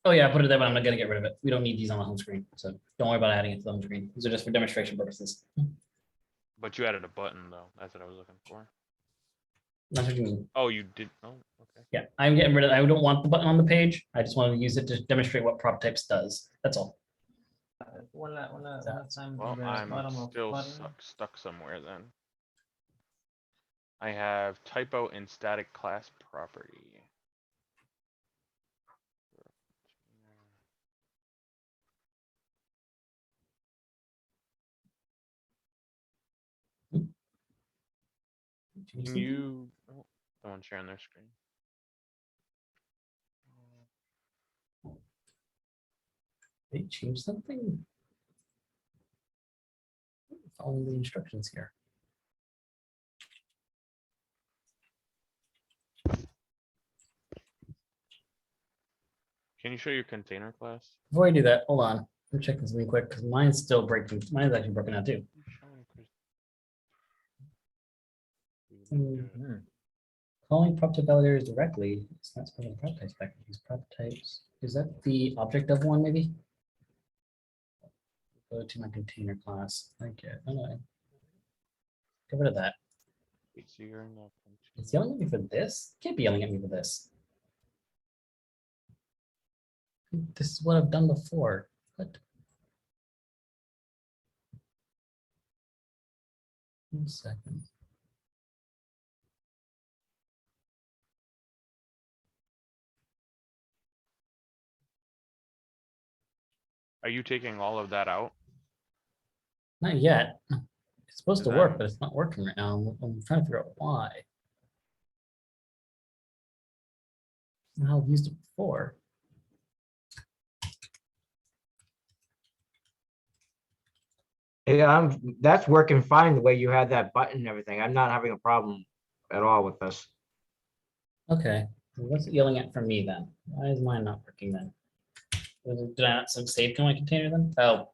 Oh yeah, I put it there, but I'm not gonna get rid of it. We don't need these on the home screen, so don't worry about adding it to the home screen. These are just for demonstration purposes. But you added a button though. That's what I was looking for. That's what you mean. Oh, you did. Oh, okay. Yeah, I'm getting rid of. I don't want the button on the page. I just want to use it to demonstrate what prop types does. That's all. One time. Well, on the I'm bottom of still button. stuck somewhere then. I have typo in static class property. Can you, oh, someone sharing their screen. They changed something? Following the instructions here. Can you show your container class? Before I do that, hold on. I'm checking something quick because mine's still breaking. Mine's actually broken out too. Calling prop type validators directly. It's not supposed to prop types back. These prop types. Is that the object of one maybe? Go to my container class. Okay. Anyway. Get rid of that. So you're in the It's yelling at me for this? Can't be yelling at me for this. This is what I've done before. What? 1 second. Are you taking all of that out? Not yet. It's supposed Is to that- work, but it's not working right now. I'm trying to figure out why. How I've used it before. Yeah, that's working fine the way you had that button and everything. I'm not having a problem at all with this. Okay, what's it yelling at from me then? Why is mine not working then? Did I not save to my container then? Oh,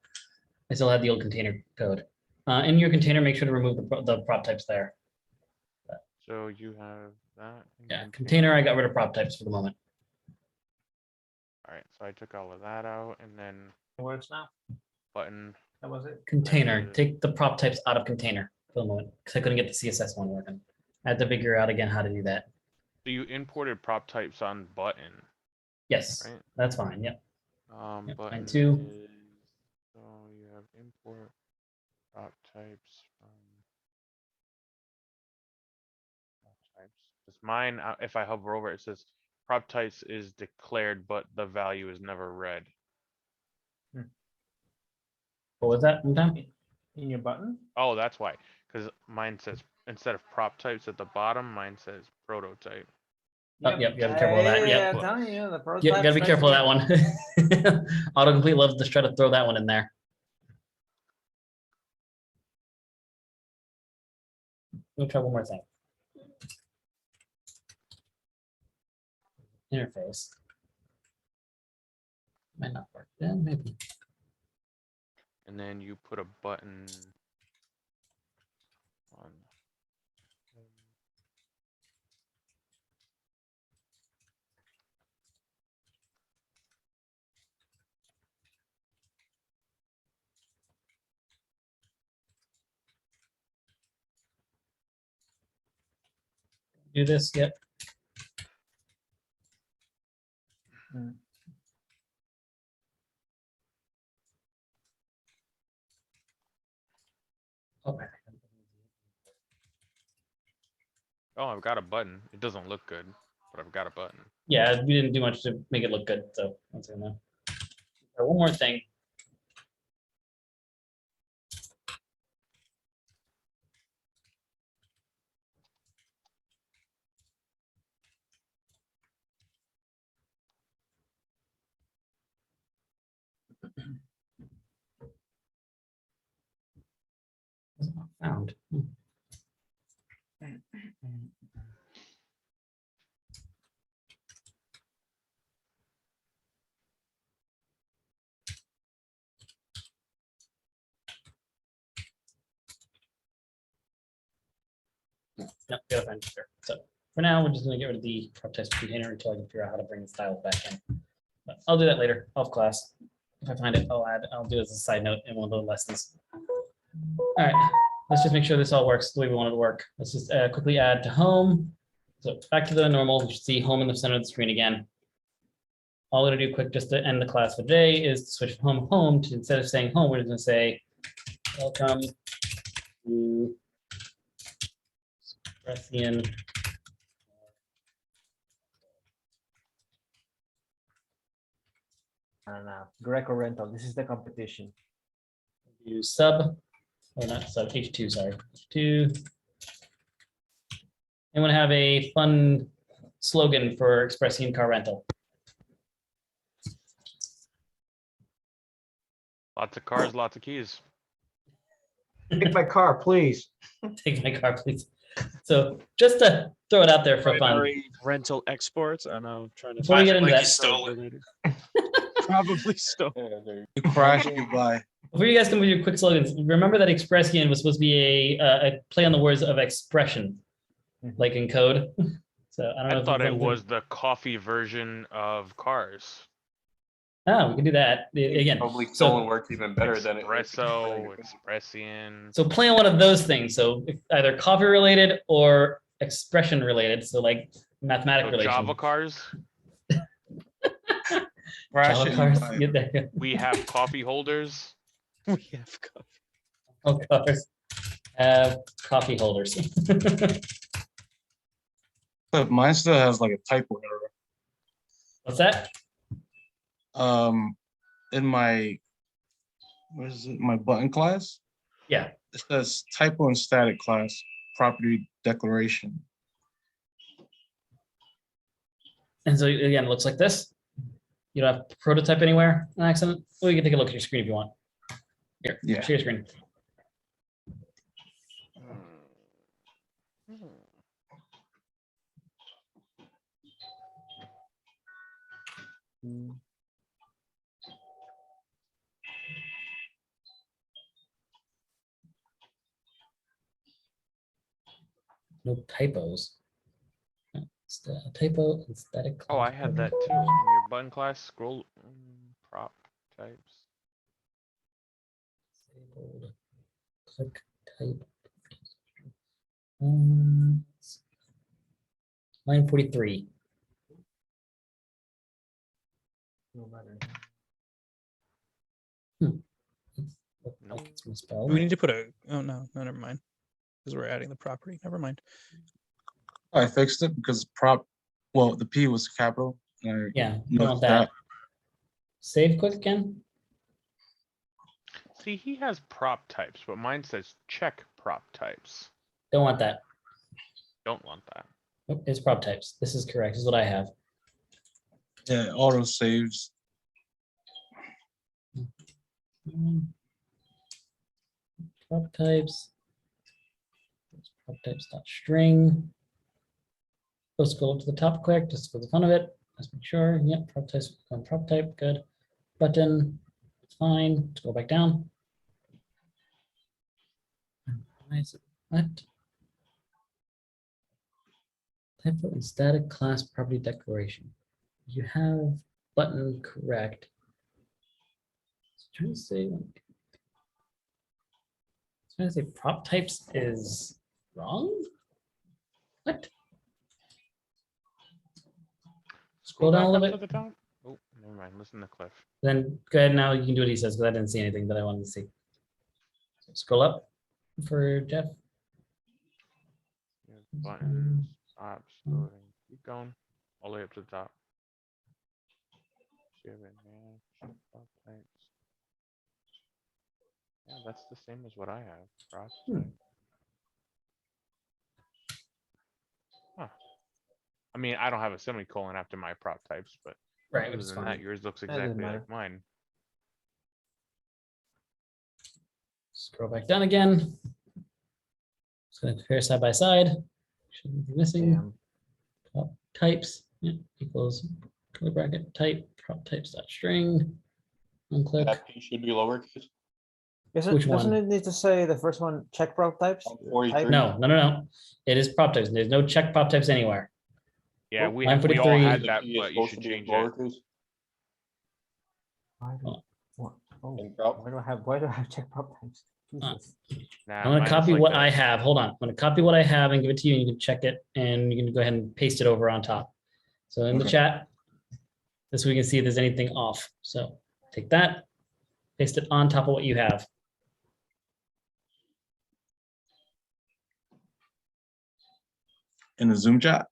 I still had the old container code. In your container, make sure to remove the prop types there. So you have that. in Yeah, container, I got rid of prop types for the moment. All right, so I took all of that out and then It works now. button. That was it. Container, take the prop types out of container for the moment, because I couldn't get the CSS one working. I had to figure out again how to do that. So you imported prop types on button, Yes, right? that's fine, yep. Yep, Button mine too. is, so you have import prop types from prop types. It's mine, if I hover over it, it says prop types is declared, but the value is never read. What was that one time? In your button? Oh, that's why, because mine says, instead of prop types at the bottom, mine says prototype. Oh, yep, you gotta be careful of that, yep. I'm telling you, the You prototype. gotta be tries careful of to that one. Autocomplete loves to try to throw that one in there. Let me try one more thing. Interface. Might not work. Yeah, maybe. And then you put a button on. Do this yet? Okay. Oh, I've got a button. It doesn't look good, but I've got a button. Yeah, we didn't do much to make it look good, so that's enough. One more thing. Was not found. Yep, gotta find it there. So for now, we're just gonna get rid of the prop test container until I can figure out how to bring the styles back in. But I'll do that later, off class. If I find it, I'll do it as a side note in one of the lessons. All right, let's just make sure this all works the way we want it to work. Let's just quickly add to home. So back to the normal, we should see home in the center of the screen again. All we're gonna do quick just to end the class for today is to switch from home to, instead of saying home, we're just gonna say, welcome to Expressian. Greco rental. This is the competition. Use sub, or not sub, H2, sorry. H2. Anyone have a fun slogan for Expressian car rental? Lots of cars, lots of keys. Take my car, please. Take my car, please. So just to throw it out there for fun. Primary rental exports. I don't know. Trying to Before we get into Like that, you stole it. Probably still. You crash, you buy. before you guys come with your quick slogans, remember that Expressian was supposed to be a play on the words of expression, like in code. So I don't know. I if thought you've it run through- was the coffee version of cars. Ah, we can do that again. Probably So, stolen works even better than it. Espresso, Expressian. so play on one of those things. So either coffee related or expression related. So like mathematic So relation. Java cars. Crash Java it, you cars. buy. Get there. We have coffee holders. We have coffee. All cars have coffee holders. But mine still has like a typo error. What's that? In my, what is it, my button class? Yeah. It says typo in static class, property declaration. And so again, it looks like this. You don't have prototype anywhere on accident. Well, you can take a look at your screen if you want. Here, Yeah. share your screen. No typos. It's the typo and static. Oh, I had that too. In your button class, scroll prop types. Disabled. Click type. Line 43. No matter. Look Nope. like it's misspelled. We need to put a, oh, no, never mind. Because we're adding the property. Never mind. I fixed it because well, the P was capital. And I Yeah, you don't want noticed that. Save quick again. See, he has prop types, but mine says check prop types. Don't want that. Don't want that. Nope, it's prop types. This is correct. This is what I have. Yeah, auto saves. Prop types. Prop types dot string. Go scroll up to the top quick, just for the fun of it. Let's make sure. Yep, prop types on prop type. Good. Button. It's fine. Let's go back down. Why is it what? Typo in static class property declaration. You have button correct. Trying to say, prop types is wrong. What? Scroll down a back little up bit. to the top. Oh, never mind. Listen to Cliff. Then go ahead now. You can do what he says because I didn't see anything that I wanted to see. So scroll up for Jeff. Buttons, stops, loading. Keep going all the way up to the top. Yeah, that's the same as what I have. Prop type. Huh. I mean, I don't have a semicolon after my prop types, but Right, other which is than that, fine. yours looks doesn't exactly matter. like mine. Scroll back down again. Just gonna compare side by side. Shouldn't be missing. Damn. Prop types equals curly bracket type prop types dot string. Unclick. That P should be lowercase. Which Doesn't one? it need to say the first one, check prop types? On 43. No. It is prop types. There's no check prop types anywhere. Yeah, Oh, we line all 43. had The that, P is but you supposed should to be change it. lowercase Oh, in prop. why do I have check prop types? Jesus. Nah, I'm gonna mine is copy like what that. I have. Hold on. I'm gonna copy what I have and give it to you, and you can check it, and you can go ahead and paste it over on top. So in the Okay. chat, this way we can see if there's anything off. So take that, paste it on top of what you have. In the Zoom chat?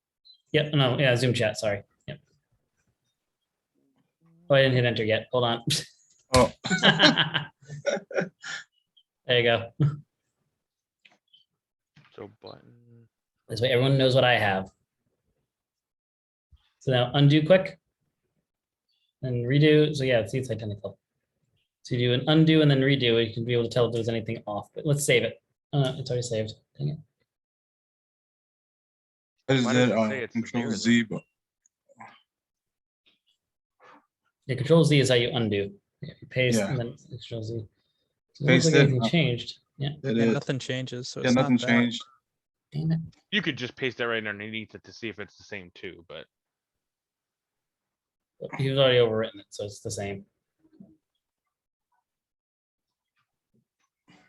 Yep. No. Yeah. Zoom chat. Sorry. Yep. Oh, I didn't hit enter yet. Hold on. Oh, There you go. So button. This way everyone knows what I have. So now undo quick. And redo. So yeah, see, it's identical. So you do an undo and then redo. You can be able to tell if there's anything off. But let's save it. It's already saved. Dang it. I just Why does did it say it's Control severe, Z, but Yeah, Control Z is how you undo. Yeah, you paste Yeah. and then Control Z. So it looks Paste like it. anything changed. Yeah. it Yeah, is. nothing changes, so Yeah, it's nothing not that. changed. Damn it. You could just paste that right underneath it to see if it's the same too, but He's already overwritten it, so it's the same.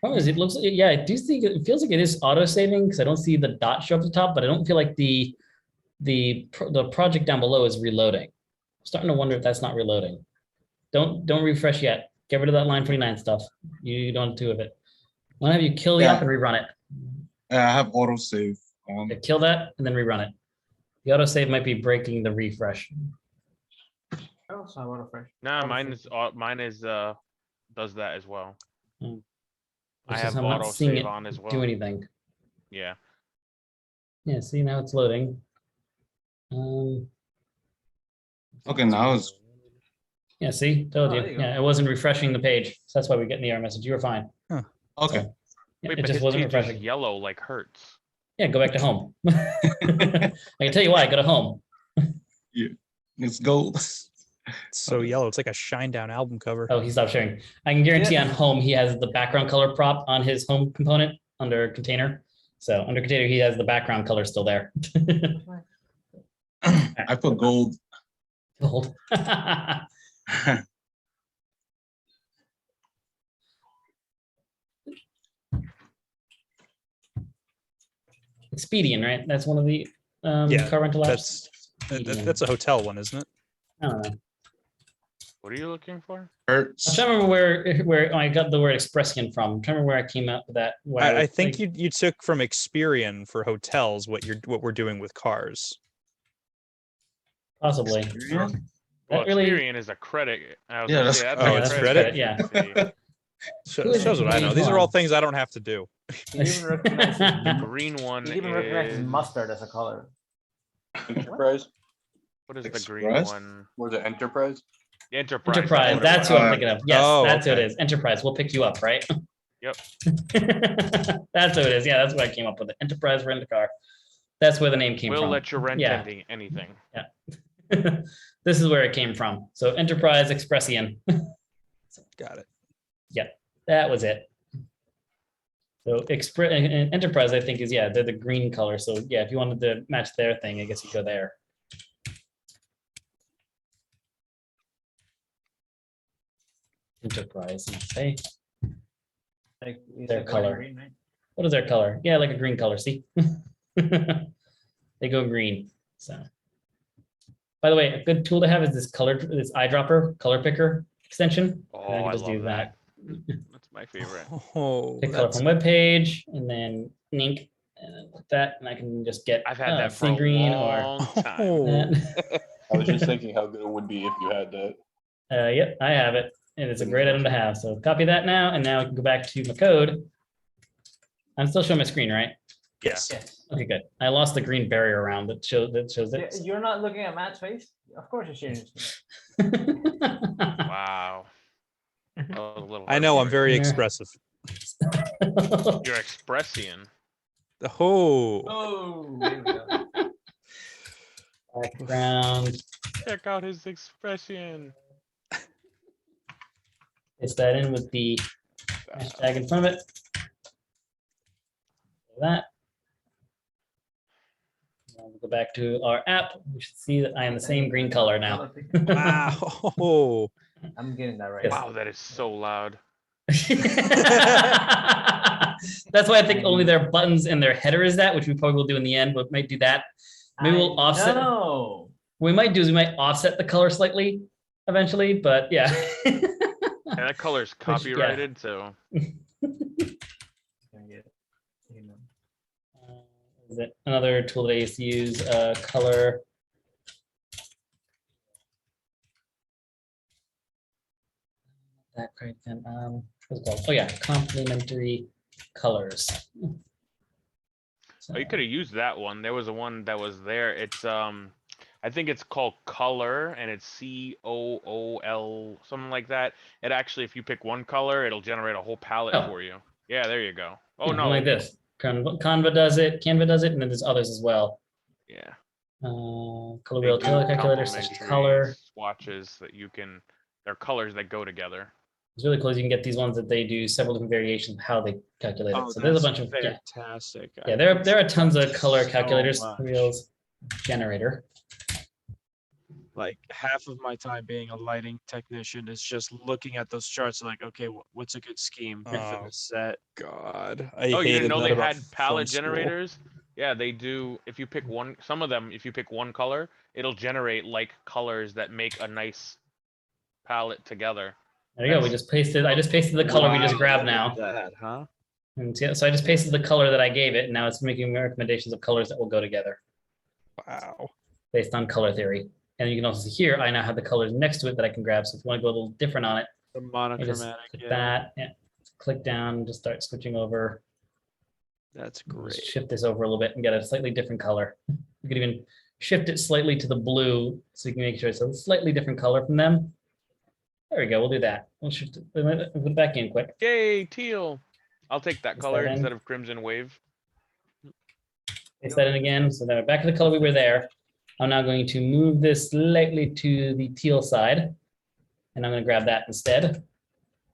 Problem is, it looks like, yeah, I do think it feels like it is auto saving because I don't see the dot show up at the top, but I don't feel like the project down below is reloading. I'm starting to wonder if that's not reloading. Don't refresh yet. Get rid of that line 49 stuff. You don't have two of it. Why don't have you kill the Yeah. app and rerun it? Yeah, I have autosave. Okay, kill that and then rerun it. The autosave might be breaking the refresh. I also have autofresh. nah, mine is does that as well. Hmm. I It's have just I'm not auto seeing save it on as well. do anything. Yeah. Yeah, see now it's loading. Okay, now it's Yeah, see, told Oh, you. there you go. Yeah, it wasn't refreshing the page. So that's why we get the error message. You were fine. okay. So, yeah, Wait, it but just his wasn't page is refreshing. yellow like Hertz. Yeah, go back to home. I can tell you why. Go to home. It's gold. It's so yellow. It's like a shine down album cover. Oh, he stopped sharing. I can guarantee Yeah. on home he has the background color prop on his home component under container. So under container he has the background color still there. I put gold. Gold. Expedient, right? That's one of the Yeah, car rental apps. That's a hotel one, isn't it? I don't know. What are you looking for? I'm Hurts. trying to remember where I got the word Expression from. I'm trying to remember where I came up with that. where I was think like- you took from Experian for hotels what we're doing with cars. possibly. Experian? Well, That really- Experian is a credit. I was Yeah, gonna that's- say, oh, a it's credit. credit? Yeah. Who is Shows what I know. These are all things I don't have to do. It even recognizes, The green one it even recognizes is, mustard as a color. Enterprise? what is the green Express? one? Was it Enterprise? The Enterprise. Enterprise. That's who I'm thinking of. Yes, Oh, that's who it okay. is. Enterprise. We'll pick you up, right? Yep. That's who it is. Yeah, that's what I came up with. Enterprise rent a car. That's where the name came We'll from. let you rent Yeah. anything. This is where it came from. So Enterprise Expression. Got it. That was it. So Enterprise, I think, is they're the green color. So yeah, if you wanted to match their thing, I guess you go there. Enterprise, okay. Like you Their said, color. green, right? What is their color? Yeah, like a green color. See, they go green. So, by the way, a good tool to have is this eyedropper color picker extension. Oh, And I just love that. That's my favorite. Oh, Pick color that's from web page and then ink and then like that, and I can just get I've had that for sea a green long time. oh, that. I was just thinking how good it would be if you had that. Yep, I have it, and it's a great item to have. So copy that now, and now I can go back to my code. I'm still showing my screen, right? yes. Yes. Okay, good. I lost the green barrier around that shows Yeah, it. you're not looking at Matt's face? Of course you're sharing this. Wow. That was a little I know I'm hard. very Yeah. expressive. You're Expressian. Oh, Oh, there we go. Background. Check out his expression. Paste that in with the hashtag in front of it. That. Now we'll go back to our app. We should see that I am the same green color now. wow. Oh, I'm getting that right. Yes. Wow, that is so loud. That's why I think only their buttons and their header is that, which we probably will do in the end, but might do that. Maybe we'll offset. No. What we might do is we might offset the color slightly eventually, but yeah. And that color's yeah. copyrighted, so Is it another tool that I used to use? Color. That right then. What's it called? Oh yeah, complementary colors. Oh, you could have used that one. There was a one that was there. It's I think it's called color, and it's COOL, something like that. It actually, if you pick one color, it'll generate a whole palette Oh. for you. Yeah, there you go. Oh Yeah, no, like this. Canva does it, Canva does it, and then there's others as well. yeah. Color They wheel do color calculator, such as complementary color. swatches that you can. They're colors that go together. It's really cool. You can get these ones that they do several different variations of how they calculate it. Oh, So there's a that's bunch of yeah. fantastic. Yeah, I there are tons of love color so calculators, much. wheels, generator. Like half of my time being a lighting technician is just looking at those charts like, okay, what's a good scheme for Oh, this set? God, I Oh, you didn't hated know that they about had palette film school. generators? Yeah, they do. If you pick one, some of them, if you pick one color, it'll generate like colors that make a nice palette together. There you go. We just pasted. I just pasted the color we just Wow, grabbed look at now. that, huh? And so I just pasted the color that I gave it, and now it's making me recommendations of colors that will go together Wow. based on color theory. And you can also see here, I now have the colors next to it that I can grab. So if you want to go a little different on it, The I just monochromatic, click yeah, that, yeah, click down, and just start switching over. that's Just great. shift this over a little bit and get a slightly different color. You could even shift it slightly to the blue so you can make sure it's a slightly different color from them. There we go. We'll do that. We'll shift it, put it back in quick. Yay, teal. I'll take that Paste color that in. instead of crimson wave. Paste that in again. So then we're back to the color we were there. I'm now going to move this slightly to the teal side, and I'm going to grab that instead.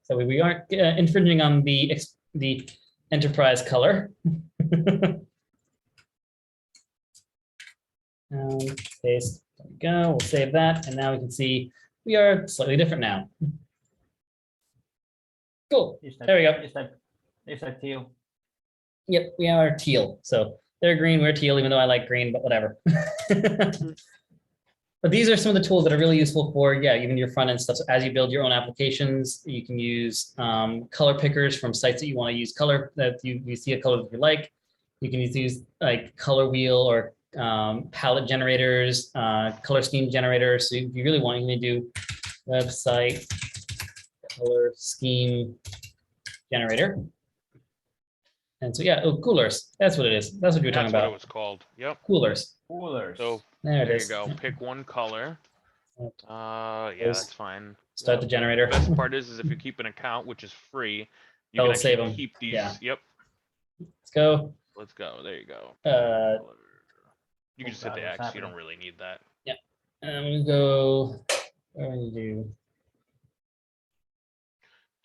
So we aren't infringing on the enterprise color. Paste. There we go. We'll save that, and now we can see we are slightly different now. Cool. There we go. It's like teal. Yep, we are teal. So they're green, we're teal, even though I like green, but whatever. But these are some of the tools that are really useful for, yeah, even your front end stuff. So as you build your own applications, you can use color pickers from sites that you want to use color, that you see a color that you like. You can use like color wheel or palette generators, color scheme generators. So if you really want, you can do website color scheme generator. And so, yeah, oh, coolers. That's what it is. That's what you were talking That's what it about. was called. Yep. Coolers. Coolers. So There it there is. you go. Pick one color. Yeah, Those- that's fine. Start the generator. The best part is if you keep an account, which is free, you That'll can save actually 'em. keep these. Yeah. Yep. Let's go. Let's go. There you go. You can just hit God, the what's X. You don't happening? really need that. And we go. What do we do?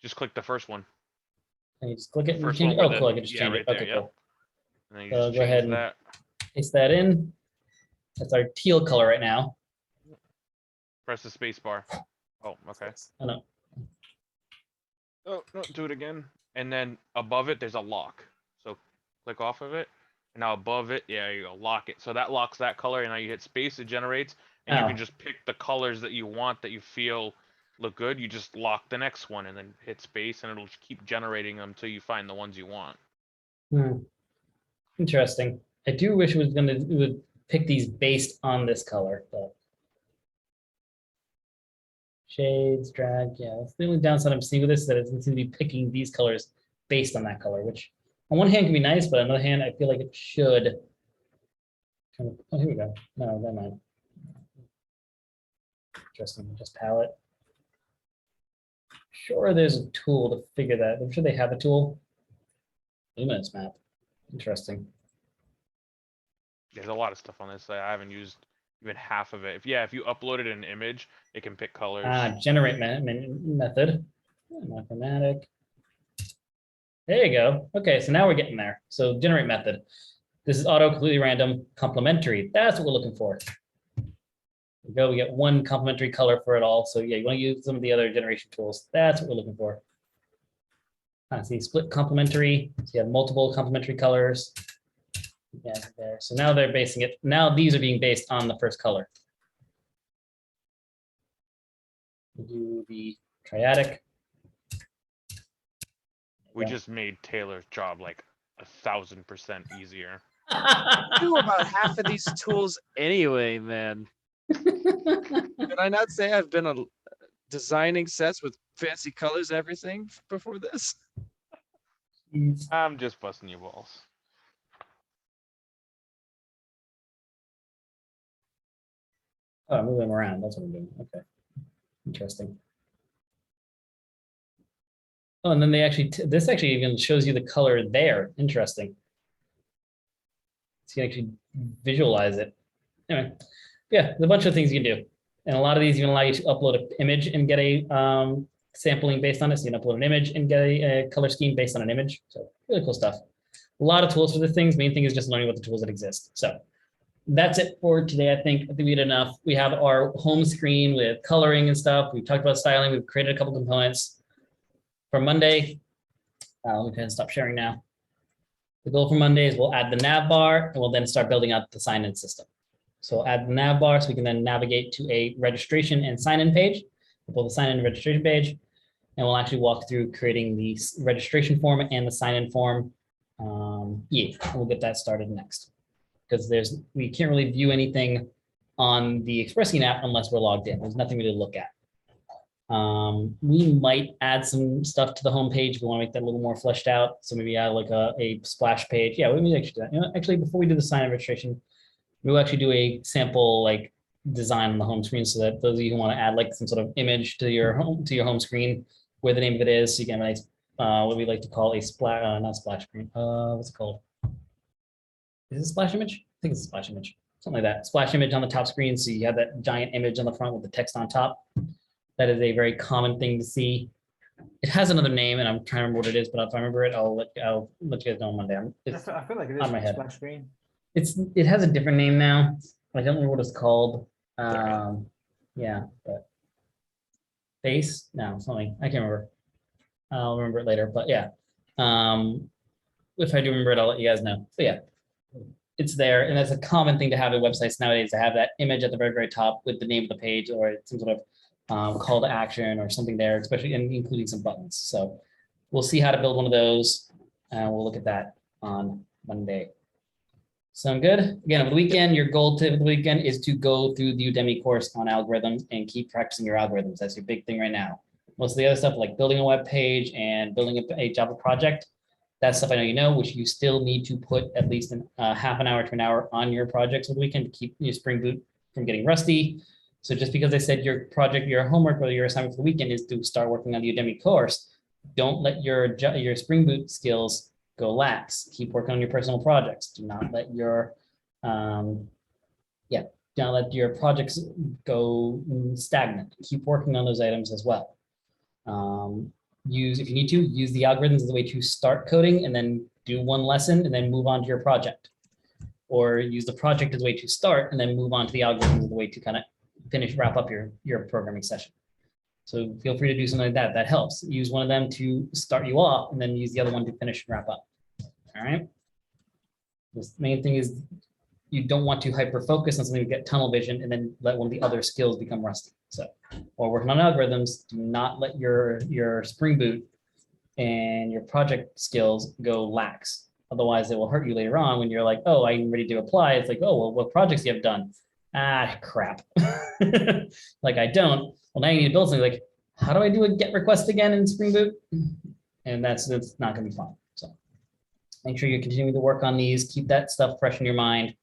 Just click the first one. And you just click it and First change one it. with Oh, the- cool. I can just yeah, change right it. there, Okay, yeah. cool. And then you So just go change ahead and that. paste that in. That's our teal color right now. Press the space bar. Oh, okay. Oh, no. Oh, no, do it again. And then above it, there's a lock. So click off of it. And now above it, yeah, you go, lock it. So that locks that color. And now you hit space, it generates. And you Oh. can just pick the colors that you want that you feel look good. You just lock the next one and then hit space and it'll just keep generating them until you find the ones you want. Interesting. I do wish it would pick these based on this color, but shades, drag, yeah. That's the only downside I'm seeing with this, is that it doesn't seem to be picking these colors based on that color, which on one hand can be nice, but on the other hand, I feel like it should. Oh, here we go. No, never mind. Interesting, just palette. Sure, there's a tool to figure that. I'm sure they have a tool. Luminance map. Interesting. There's a lot of stuff on this that I haven't used even half of it. If you uploaded an image, it can pick colors. Generate method. Monochromatic. There you go. Okay, so now we're getting there. So generate method. This is auto, completely random, complementary. That's what we're looking for. There we go. We get one complementary color for it all. So yeah, you want to use some of the other generation tools. That's what we're looking for. See, split complementary. So you have multiple complementary colors. Yeah, there. So now they're basing it. Now these are being based on the first color. We'll do the triadic. We just made Taylor's job like 1,000% easier. I do about half of these tools anyway, man. Did I not say I've been designing sets with fancy colors, and everything before this? I'm just busting your balls. Oh, I'm moving them around. That's what I'm doing. Okay. Interesting. Oh, and then they actually, this actually even shows you the color there. Interesting. So you can actually visualize it. Anyway, yeah, there's a bunch of things you can do. And a lot of these even allow you to upload an image and get a sampling based on it. So you can upload an image and get a color scheme based on an image. So really cool stuff. A lot of tools for the things. Main thing is just learning what the tools that exist. So that's it for today. I think we did enough. We have our home screen with coloring and stuff. We've talked about styling. We've created a couple components. For Monday, let me go ahead and stop sharing now. The goal for Monday is we'll add the nav bar and we'll then start building out the sign-in system. So we'll add the nav bar so we can then navigate to a registration and sign-in page. We'll build the sign-in and registration page, and we'll actually walk through creating the registration form and the sign-in form. Yeah, we'll get that started next. Because we can't really view anything on the Expressing app unless we're logged in. There's nothing really to look at. We might add some stuff to the homepage. We want to make that a little more fleshed out. So maybe add like a splash page. Yeah, we may actually do that. You know, actually, before we do the sign-in registration, we'll actually do a sample like design on the home screen so that those of you who want to add like some sort of image to your home screen where the name of it is, so you get a nice what we like to call a splash, not splash screen. What's it called? Is it a splash image? I think it's a splash image, something like that. Splash image on the top screen, so you have that giant image on the front with the text on top. That is a very common thing to see. It has another name, and I'm trying to remember what it is, but if I remember it, I'll let you guys know on Monday. It's I feel like it is on my head. splash screen. It has a different name now. I don't remember what it's called. Yeah, but base? No, something. I can't remember. I'll remember it later, but yeah. If I do remember it, I'll let you guys know. But yeah, it's there. And that's a common thing to have in websites nowadays, to have that image at the very, very top with the name of the page or some sort of call to action or something there, especially including some buttons. So we'll see how to build one of those. We'll look at that on Monday. Sound good? Again, over the weekend, your goal to the weekend is to go through the Udemy course on algorithms and keep practicing your algorithms. That's your big thing right now. Most of the other stuff like building a web page and building a Java project, that's stuff I know you know, which you still need to put at least half an hour to an hour on your projects over the weekend to keep your Spring Boot from getting rusty. So just because I said your project, your homework, or your assignment for the weekend is to start working on the Udemy course, don't let your Spring Boot skills go lax. Keep working on your personal projects. Do not let your don't let your projects go stagnant. Keep working on those items as well. If you need to, use the algorithms as a way to start coding and then do one lesson and then move on to your project. Or use the project as a way to start and then move on to the algorithms as a way to kind of wrap up your programming session. So feel free to do something like that. That helps. Use one of them to start you off and then use the other one to finish and wrap up. All right. The main thing is you don't want to hyper focus on something to get tunnel vision and then let one of the other skills become rusty. So while working on algorithms, do not let your Spring Boot and your project skills go lax. Otherwise, it will hurt you later on when you're like, oh, I'm ready to apply. It's like, oh, well, what projects do you have done? Ah, crap. Like I don't. Well, now you need to build something like, how do I do a GET request again in Spring Boot? And that's not going to be fun. So make sure you're continuing to work on these. Keep that stuff fresh in your mind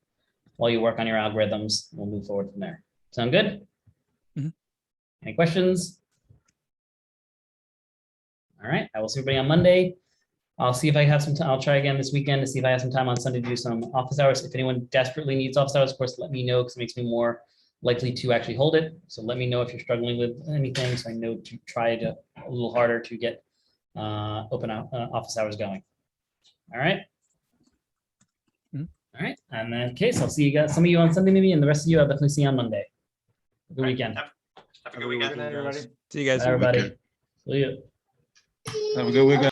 while you work on your algorithms. We'll move forward from there. Sound good? Mm-hmm. Any questions? All right. I will see everybody on Monday. I'll see if I have some time. I'll try again this weekend to see if I have some time on Sunday to do some office hours. If anyone desperately needs office hours, of course, let me know because it makes me more likely to actually hold it. So let me know if you're struggling with anything, so I know to try to a little harder to get open office hours going. All right. Mm-hmm. All right. And in that case, I'll see you guys. Some of you on Sunday, maybe, and the rest of you I'll definitely see you on Monday. Good weekend. Have a good weekend. Good night, everybody. See you guys. Bye, everybody. See you. Have a good weekend.